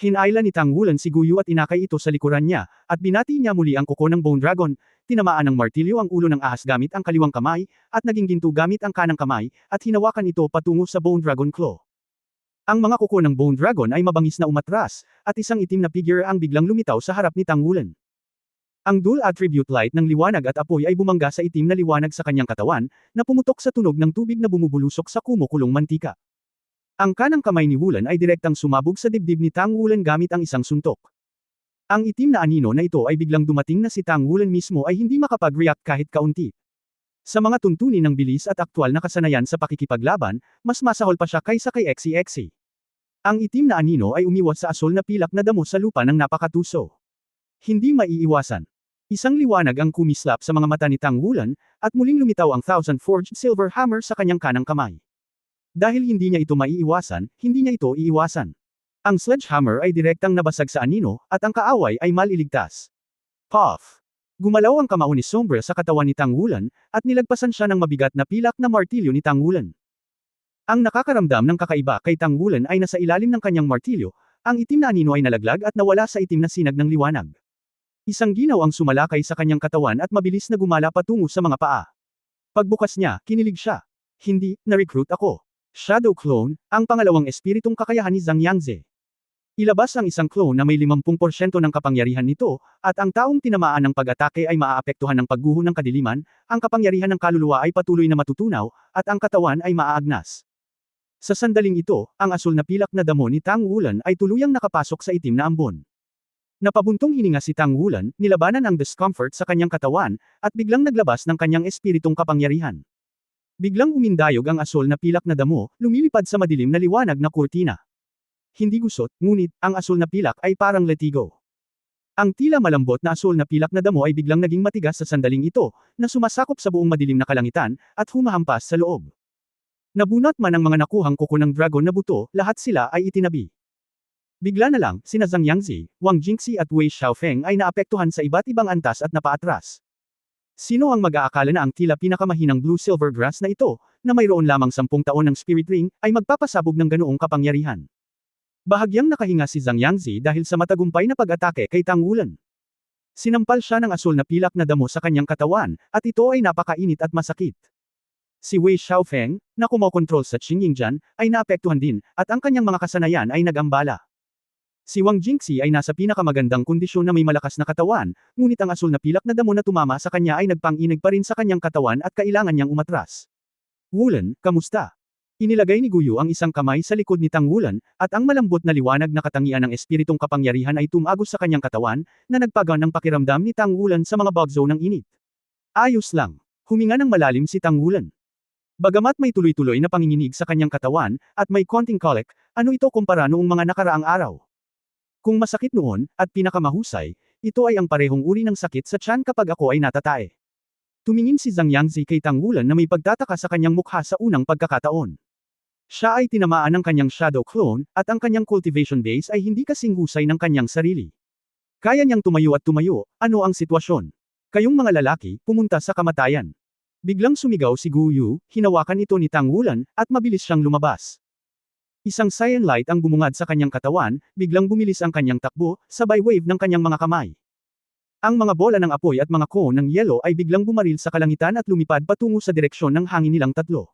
Hinayla ni Tang Wulan si Guyu at inakay ito sa likuran niya, at binati niya muli ang kuko ng bone dragon, tinamaan ng martilyo ang ulo ng ahas gamit ang kaliwang kamay, at naging ginto gamit ang kanang kamay, at hinawakan ito patungo sa bone dragon claw. Ang mga kuko ng bone dragon ay mabangis na umatras, at isang itim na figure ang biglang lumitaw sa harap ni Tang Wulan. Ang dual attribute light ng liwanag at apoy ay bumangga sa itim na liwanag sa kanyang katawan, na pumutok sa tunog ng tubig na bumubulusok sa kumukulong mantika. Ang kanang kamay ni Wulan ay direktang sumabog sa dibdib ni Tang Wulan gamit ang isang suntok. Ang itim na anino na ito ay biglang dumating na si Tang Wulan mismo ay hindi makapag-react kahit kaunti. Sa mga tuntunin ng bilis at aktwal na kasanayan sa pakikipaglaban, mas masahol pa siya kaysa kay Xe. Ang itim na anino ay umiwas sa asul na pilak na damo sa lupa ng napakatuso. Hindi maiiwasan. Isang liwanag ang kumislap sa mga mata ni Tang Wulan, at muling lumitaw ang Thousand Forged Silver Hammer sa kanyang kanang kamay. Dahil hindi niya ito maiiwasan, hindi niya ito iiwasan. Ang sledgehammer ay direktang nabasag sa anino, at ang kaaway ay maliligtas. Puff! Gumalaw ang kamao ni Sombra sa katawan ni Tang Wulan, at nilagpasan siya ng mabigat na pilak na martilyo ni Tang Wulan. Ang nakakaramdam ng kakaiba kay Tang Wulan ay nasa ilalim ng kanyang martilyo, ang itim na anino ay nalaglag at nawala sa itim na sinag ng liwanag. Isang ginaw ang sumalakay sa kanyang katawan at mabilis na gumala patungo sa mga paa. Pagbukas niya, kinilig siya. Hindi, na-recruit ako. Shadow Clone, ang pangalawang espiritong kakayahan ni Zhang Yangze. Ilabas ang isang clone na may 50% ng kapangyarihan nito, at ang taong tinamaan ng pag-atake ay maaapektuhan ng pagguho ng kadiliman, ang kapangyarihan ng kaluluwa ay patuloy na matutunaw, at ang katawan ay maaagnas. Sa sandaling ito, ang asul na pilak na damo ni Tang Wulan ay tuluyang nakapasok sa itim na ambon. Napabuntong hininga si Tang Wulan, nilabanan ang discomfort sa kanyang katawan, at biglang naglabas ng kanyang espiritong kapangyarihan. Biglang umindayog ang asul na pilak na damo, lumilipad sa madilim na liwanag na kurtina. Hindi gusot, ngunit, ang asul na pilak ay parang letigo. Ang tila malambot na asul na pilak na damo ay biglang naging matigas sa sandaling ito, na sumasakop sa buong madilim na kalangitan, at humahampas sa loob. Nabunot man ang mga nakuhang kuko ng dragon na buto, lahat sila ay itinabi. Bigla na lang, sina Zhang Yangzi, Wang Jingxi at Wei Xiaofeng ay naapektuhan sa iba't ibang antas at napaatras. Sino ang mag-aakala na ang tila pinakamahinang blue-silver grass na ito, na mayroon lamang 10 taon ng spirit ring, ay magpapasabog ng ganoong kapangyarihan? Bahagyang nakahinga si Zhang Yangzi dahil sa matagumpay na pag-atake kay Tang Wulan. Sinampal siya ng asul na pilak na damo sa kanyang katawan, at ito ay napakainit at masakit. Si Wei Xiaofeng, na kumokontrol sa Qing Yingjian, ay naapektuhan din, at ang kanyang mga kasanayan ay nag-ambala. Si Wang Jingxi ay nasa pinakamagandang kondisyon na may malakas na katawan, ngunit ang asul na pilak na damo na tumama sa kanya ay nagpang-inig pa rin sa kanyang katawan at kailangan niyang umatras. Wulan, kamusta? Inilagay ni Guyu ang isang kamay sa likod ni Tang Wulan, at ang malambot na liwanag na katangian ng espiritong kapangyarihan ay tumagos sa kanyang katawan, na nagpagaan ng pakiramdam ni Tang Wulan sa mga bug zone ng init. Ayos lang. Huminga ng malalim si Tang Wulan. Bagamat may tuloy-tuloy na panginginig sa kanyang katawan, at may konting colic, ano ito kumpara noong mga nakaraang araw? Kung masakit noon, at pinakamahusay, ito ay ang parehong uri ng sakit sa tiyan kapag ako ay natatae. Tumingin si Zhang Yangzi kay Tang Wulan na may pagtataka sa kanyang mukha sa unang pagkakataon. Siya ay tinamaan ng kanyang shadow clone, at ang kanyang cultivation base ay hindi kasing husay ng kanyang sarili. Kaya niyang tumayo at tumayo, ano ang sitwasyon? Kayong mga lalaki, pumunta sa kamatayan. Biglang sumigaw si Guyu, hinawakan ito ni Tang Wulan, at mabilis siyang lumabas. Isang cyan light ang bumungad sa kanyang katawan, biglang bumilis ang kanyang takbo, sabay wave ng kanyang mga kamay. Ang mga bola ng apoy at mga cone ng yelo ay biglang bumaril sa kalangitan at lumipad patungo sa direksyon ng hangin nilang tatlo.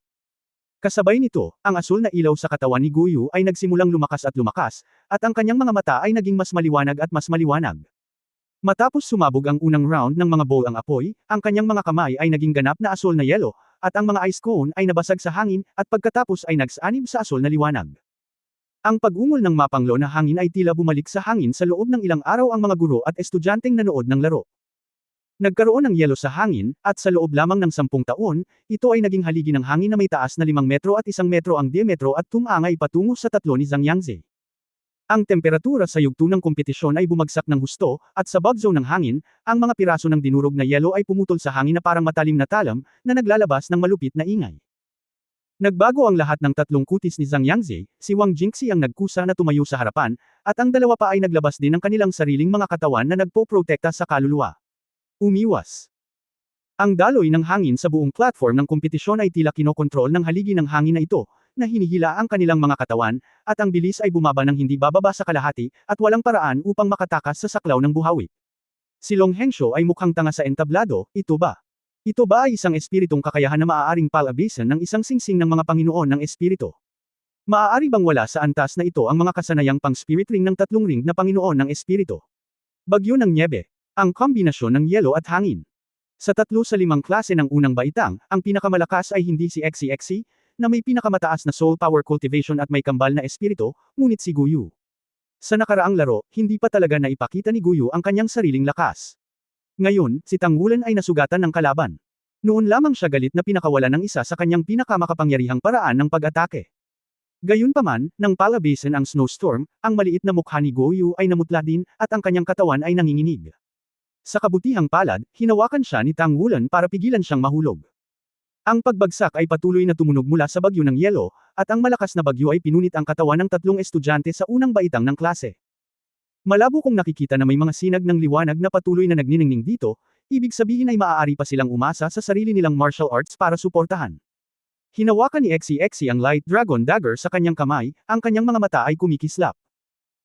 Kasabay nito, ang asul na ilaw sa katawan ni Guyu ay nagsimulang lumakas, at ang kanyang mga mata ay naging mas maliwanag at mas maliwanag. Matapos sumabog ang unang round ng mga bowl ang apoy, ang kanyang mga kamay ay naging ganap na asul na yelo, at ang mga ice cone ay nabasag sa hangin, at pagkatapos ay nagsanib sa asul na liwanag. Ang pag-ungol ng mapanglo na hangin ay tila bumalik sa hangin sa loob ng ilang araw ang mga guro at estudyanteng nanood ng laro. Nagkaroon ng yelo sa hangin, at sa loob lamang ng 10 taon, ito ay naging haligi ng hangin na may taas na 5 metro at 1 metro ang diametro at tumangay patungo sa 3 ni Zhang Yangzi. Ang temperatura sa yugto ng kompetisyon ay bumagsak ng husto, at sa bug zone ng hangin, ang mga piraso ng dinurog na yelo ay pumutol sa hangin na parang matalim na talam, na naglalabas ng malupit na ingay. Nagbago ang lahat ng 3 kutis ni Zhang Yangzi, si Wang Jingxi ang nagkusa na tumayo sa harapan, at ang dalawa pa ay naglabas din ng kanilang sariling mga katawan na nagpo-protekta sa kaluluwa. Umiwas. Ang daloy ng hangin sa buong platform ng kompetisyon ay tila kinokontrol ng haligi ng hangin na ito, na hinihila ang kanilang mga katawan, at ang bilis ay bumaba ng hindi bababa sa kalahati, at walang paraan upang makatakas sa saklaw ng buhawi. Si Long Hengshou ay mukhang tanga sa entablado, ito ba? Ito ba ay isang espiritong kakayahan na maaaring palabisan ng isang singsing ng mga Panginoon ng Espiritu? Maaari bang wala sa antas na ito ang mga kasanayang pang-spirit ring ng 3 ring na Panginoon ng Espiritu? Bagyo ng Nyebe. Ang kombinasyon ng yelo at hangin. Sa 3 sa 5 klase ng unang baitang, ang pinakamalakas ay hindi si Xe, na may pinakamataas na soul power cultivation at may kambal na espiritu, ngunit si Guyu. Sa nakaraang laro, hindi pa talaga naipakita ni Guyu ang kanyang sariling lakas. Ngayon, si Tang Wulan ay nasugatan ng kalaban. Noon lamang siya galit na pinakawalan ng isa sa kanyang pinakamakapangyarihang paraan ng pag-atake. Gayunpaman, nang palabasin ang snowstorm, ang maliit na mukha ni Guyu ay namutla din, at ang kanyang katawan ay nanginginig. Sa kabutihang palad, hinawakan siya ni Tang Wulan para pigilan siyang mahulog. Ang pagbagsak ay patuloy na tumunog mula sa bagyo ng yelo, at ang malakas na bagyo ay pinunit ang katawan ng tatlong estudyante sa unang baitang ng klase. Malabo kong nakikita na may mga sinag ng liwanag na patuloy na nagniningning dito, ibig sabihin ay maaari pa silang umasa sa sarili nilang martial arts para suportahan. Hinawakan ni Xe ang Light Dragon Dagger sa kanyang kamay, ang kanyang mga mata ay kumikislap.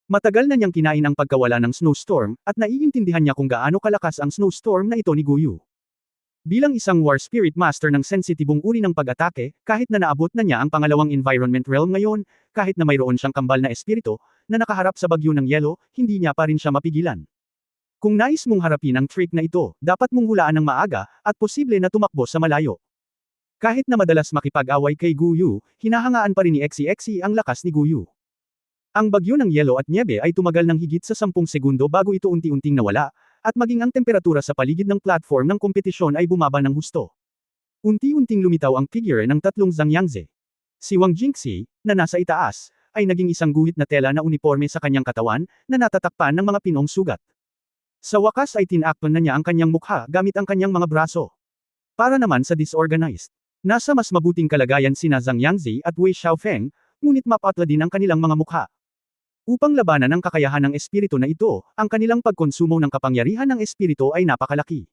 Matagal na niyang kinain ang pagkawala ng snowstorm, at naiintindihan niya kung gaano kalakas ang snowstorm na ito ni Guyu. Bilang isang War Spirit Master ng sensitibong uri ng pag-atake, kahit na naabot na niya ang pangalawang Environment Realm ngayon, kahit na mayroon siyang kambal na espiritu, na nakaharap sa bagyo ng yelo, hindi niya pa rin siya mapigilan. Kung nais mong harapin ang trick na ito, dapat mong hulaan ng maaga, at posible na tumakbo sa malayo. Kahit na madalas makipag-away kay Guyu, hinahangaan pa rin ni Xe ang lakas ni Guyu. Ang bagyo ng yelo at nyebe ay tumagal ng higit sa 10 segundo bago ito unti-unting nawala, at maging ang temperatura sa paligid ng platform ng kompetisyon ay bumaba ng husto. Unti-unting lumitaw ang figure ng tatlong Zangyangzi. Si Wang Jingxi, na nasa itaas, ay naging isang guhit na tela na uniforme sa kanyang katawan, na natatakpan ng mga pinong sugat. Sa wakas ay tinakpan na niya ang kanyang mukha gamit ang kanyang mga braso. Para naman sa disorganized. Nasa mas mabuting kalagayan sina Zangyangzi at Wei Xiaofeng, ngunit mapatla din ang kanilang mga mukha. Upang labanan ang kakayahan ng espiritu na ito, ang kanilang pagkonsumo ng kapangyarihan ng espiritu ay napakalaki.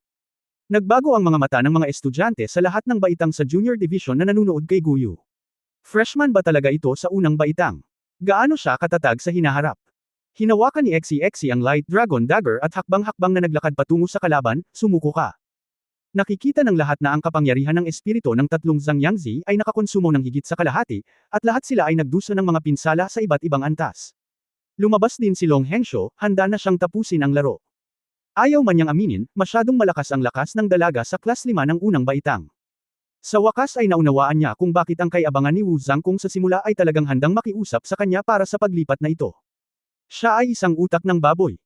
Nagbago ang mga mata ng mga estudyante sa lahat ng baitang sa junior division na nanunood kay Guyu. Freshman ba talaga ito sa unang baitang? Gaano siya katatag sa hinaharap? Hinawakan ni Xe ang Light Dragon Dagger at hakbang-hakbang na naglakad patungo sa kalaban, sumuko ka. Nakikita ng lahat na ang kapangyarihan ng espiritu ng tatlong Zangyangzi ay nakakonsumo ng higit sa kalahati, at lahat sila ay nagdusa ng mga pinsala sa iba't ibang antas. Lumabas din si Long Hengshou, handa na siyang tapusin ang laro. Ayaw man niyang aminin, masyadong malakas ang lakas ng dalaga sa Class 5 ng unang baitang. Sa wakas ay naunawaan niya kung bakit ang kay-abangan ni Wu Zhangkong sa simula ay talagang handang makiusap sa kanya para sa paglipat na ito. Siya ay isang utak ng baboy.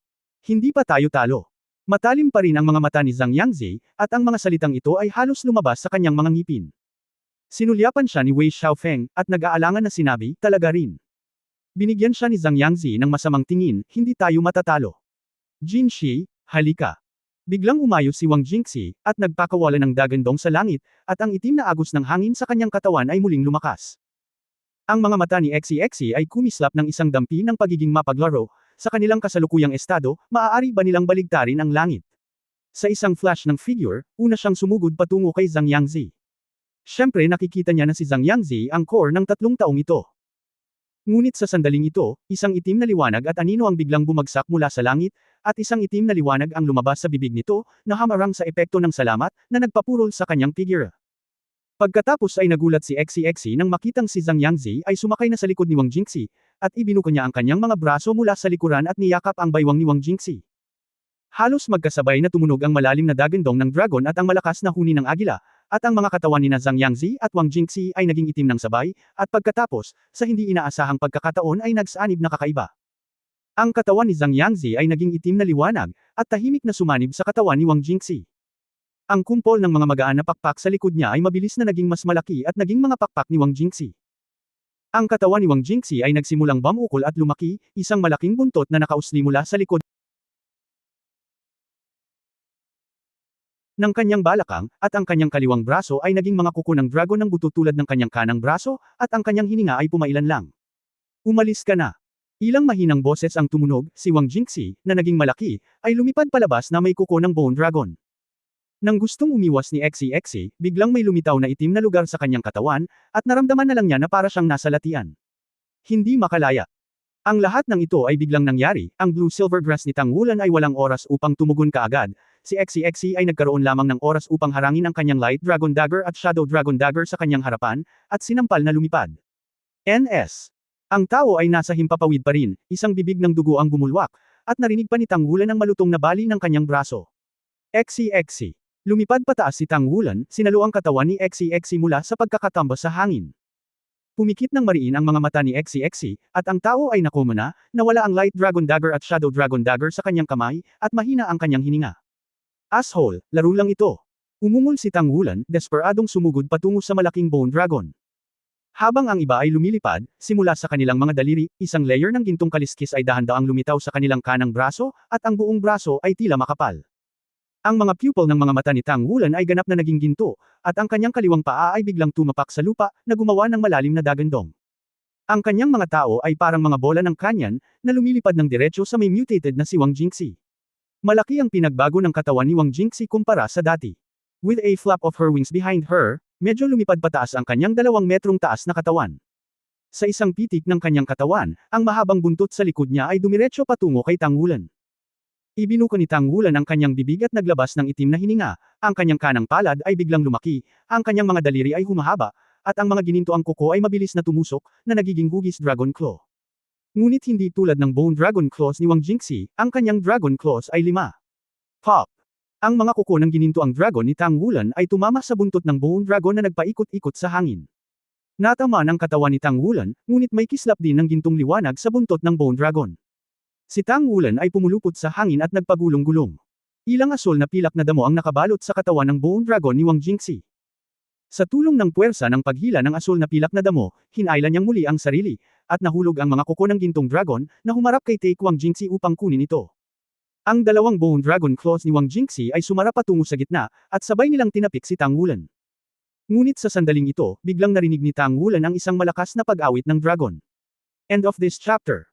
Hindi pa tayo talo. Matalim pa rin ang mga mata ni Zangyangzi, at ang mga salitang ito ay halos lumabas sa kanyang mga ngipin. Sinulyapan siya ni Wei Xiaofeng, at nag-aalangan na sinabi, talaga rin. Binigyan siya ni Zangyangzi ng masamang tingin, hindi tayo matatalo. Jinshi, halika. Biglang umayos si Wang Jingxi, at nagpakawala ng dagandong sa langit, at ang itim na agos ng hangin sa kanyang katawan ay muling lumakas. Ang mga mata ni Xe ay kumislap ng isang dampi ng pagiging mapaglaro, sa kanilang kasalukuyang estado, maaari ba nilang baligtarin ang langit? Sa isang flash ng figure, una siyang sumugod patungo kay Zangyangzi. Siyempre nakikita niya na si Zangyangzi ang core ng 3 taong ito. Ngunit sa sandaling ito, isang itim na liwanag at anino ang biglang bumagsak mula sa langit, at isang itim na liwanag ang lumabas sa bibig nito, na hamarang sa epekto ng salamat, na nagpapurol sa kanyang figure. Pagkatapos ay nagulat si Xe nang makitang si Zangyangzi ay sumakay na sa likod ni Wang Jingxi, at ibinuko niya ang kanyang mga braso mula sa likuran at niyakap ang baywang ni Wang Jingxi. Halos magkasabay na tumunog ang malalim na dagandong ng dragon at ang malakas na huni ng agila, at ang mga katawan ni Zangyangzi at Wang Jingxi ay naging itim ng sabay, at pagkatapos, sa hindi inaasahang pagkakataon ay nagsanib na kakaiba. Ang katawan ni Zangyangzi ay naging itim na liwanag, at tahimik na sumanib sa katawan ni Wang Jingxi. Ang kumpol ng mga magaan na pakpak sa likod niya ay mabilis na naging mas malaki at naging mga pakpak ni Wang Jingxi. Ang katawan ni Wang Jingxi ay nagsimulang bumukol at lumaki, isang malaking buntot na nakausli mula sa likod ng kanyang balakang, at ang kanyang kaliwang braso ay naging mga kuko ng dragon ng buto tulad ng kanyang kanang braso, at ang kanyang hininga ay pumailan lang. Umalis ka na. Ilang mahinang boses ang tumunog, si Wang Jingxi, na naging malaki, ay lumipad palabas na may kuko ng bone dragon. Nang gustong umiwas ni Xe, biglang may lumitaw na itim na lugar sa kanyang katawan, at naramdaman na lang niya na para siyang nasa latian. Hindi makalaya. Ang lahat ng ito ay biglang nangyari, ang blue-silver grass ni Tang Wulan ay walang oras upang tumugon kaagad, si Xe ay nagkaroon lamang ng oras upang harangin ang kanyang Light Dragon Dagger at Shadow Dragon Dagger sa kanyang harapan, at sinampal na lumipad. NS. Ang tao ay nasa himpapawid pa rin, isang bibig ng dugo ang bumulwak, at narinig pa ni Tang Wulan ang malutong na bali ng kanyang braso. Xe. Lumipad pataas si Tang Wulan, sinalo ang katawan ni Xe mula sa pagkakatamba sa hangin. Pumikit ng mariin ang mga mata ni Exi, at ang tao ay nakoma na, nawala ang Light Dragon Dagger at Shadow Dragon Dagger sa kanyang kamay, at mahina ang kanyang hininga. Asshole, laro lang ito. Umungol si Tang Wulan, desperadong sumugod patungo sa malaking Bone Dragon. Habang ang iba ay lumilipad, simula sa kanilang mga daliri, isang layer ng gintong kaliskis ay dahan-daang lumitaw sa kanilang kanang braso, at ang buong braso ay tila makapal. Ang mga pupil ng mga mata ni Tang Wulan ay ganap na naging ginto, at ang kanyang kaliwang paa ay biglang tumapak sa lupa, na gumawa ng malalim na dagandong. Ang kanyang mga tao ay parang mga bola ng kanyan, na lumilipad ng diretso sa may mutated na si Wang Jingxi. Malaki ang pinagbago ng katawan ni Wang Jingxi kumpara sa dati. With a flap of her wings behind her, medyo lumipad pataas ang kanyang 2 metrong taas na katawan. Sa isang pitik ng kanyang katawan, ang mahabang buntot sa likod niya ay dumiretso patungo kay Tang Wulan. Ibinuko ni Tang Wulan ang kanyang bibig at naglabas ng itim na hininga, ang kanyang kanang palad ay biglang lumaki, ang kanyang mga daliri ay humahaba, at ang mga ginintoang kuko ay mabilis na tumusok, na nagiging hugis Dragon Claw. Ngunit hindi tulad ng Bone Dragon Claws ni Wang Jingxi, ang kanyang Dragon Claws ay 5. Pop! Ang mga kuko ng ginintoang dragon ni Tang Wulan ay tumama sa buntot ng Bone Dragon na nagpaikot-ikot sa hangin. Natama ng katawan ni Tang Wulan, ngunit may kislap din ng gintong liwanag sa buntot ng Bone Dragon. Si Tang Wulan ay pumulupot sa hangin at nagpagulong-gulong. Ilang asol na pilak na damo ang nakabalot sa katawan ng Bone Dragon ni Wang Jingxi. Sa tulong ng puwersa ng paghila ng asol na pilak na damo, hinayla niyang muli ang sarili, at nahulog ang mga kuko ng gintong dragon, na humarap kay Wang Jingxi upang kunin ito. Ang 2 Bone Dragon Claws ni Wang Jingxi ay sumarap patungo sa gitna, at sabay nilang tinapik si Tang Wulan. Ngunit sa sandaling ito, biglang narinig ni Tang Wulan ang isang malakas na pag-awit ng dragon. End of this chapter.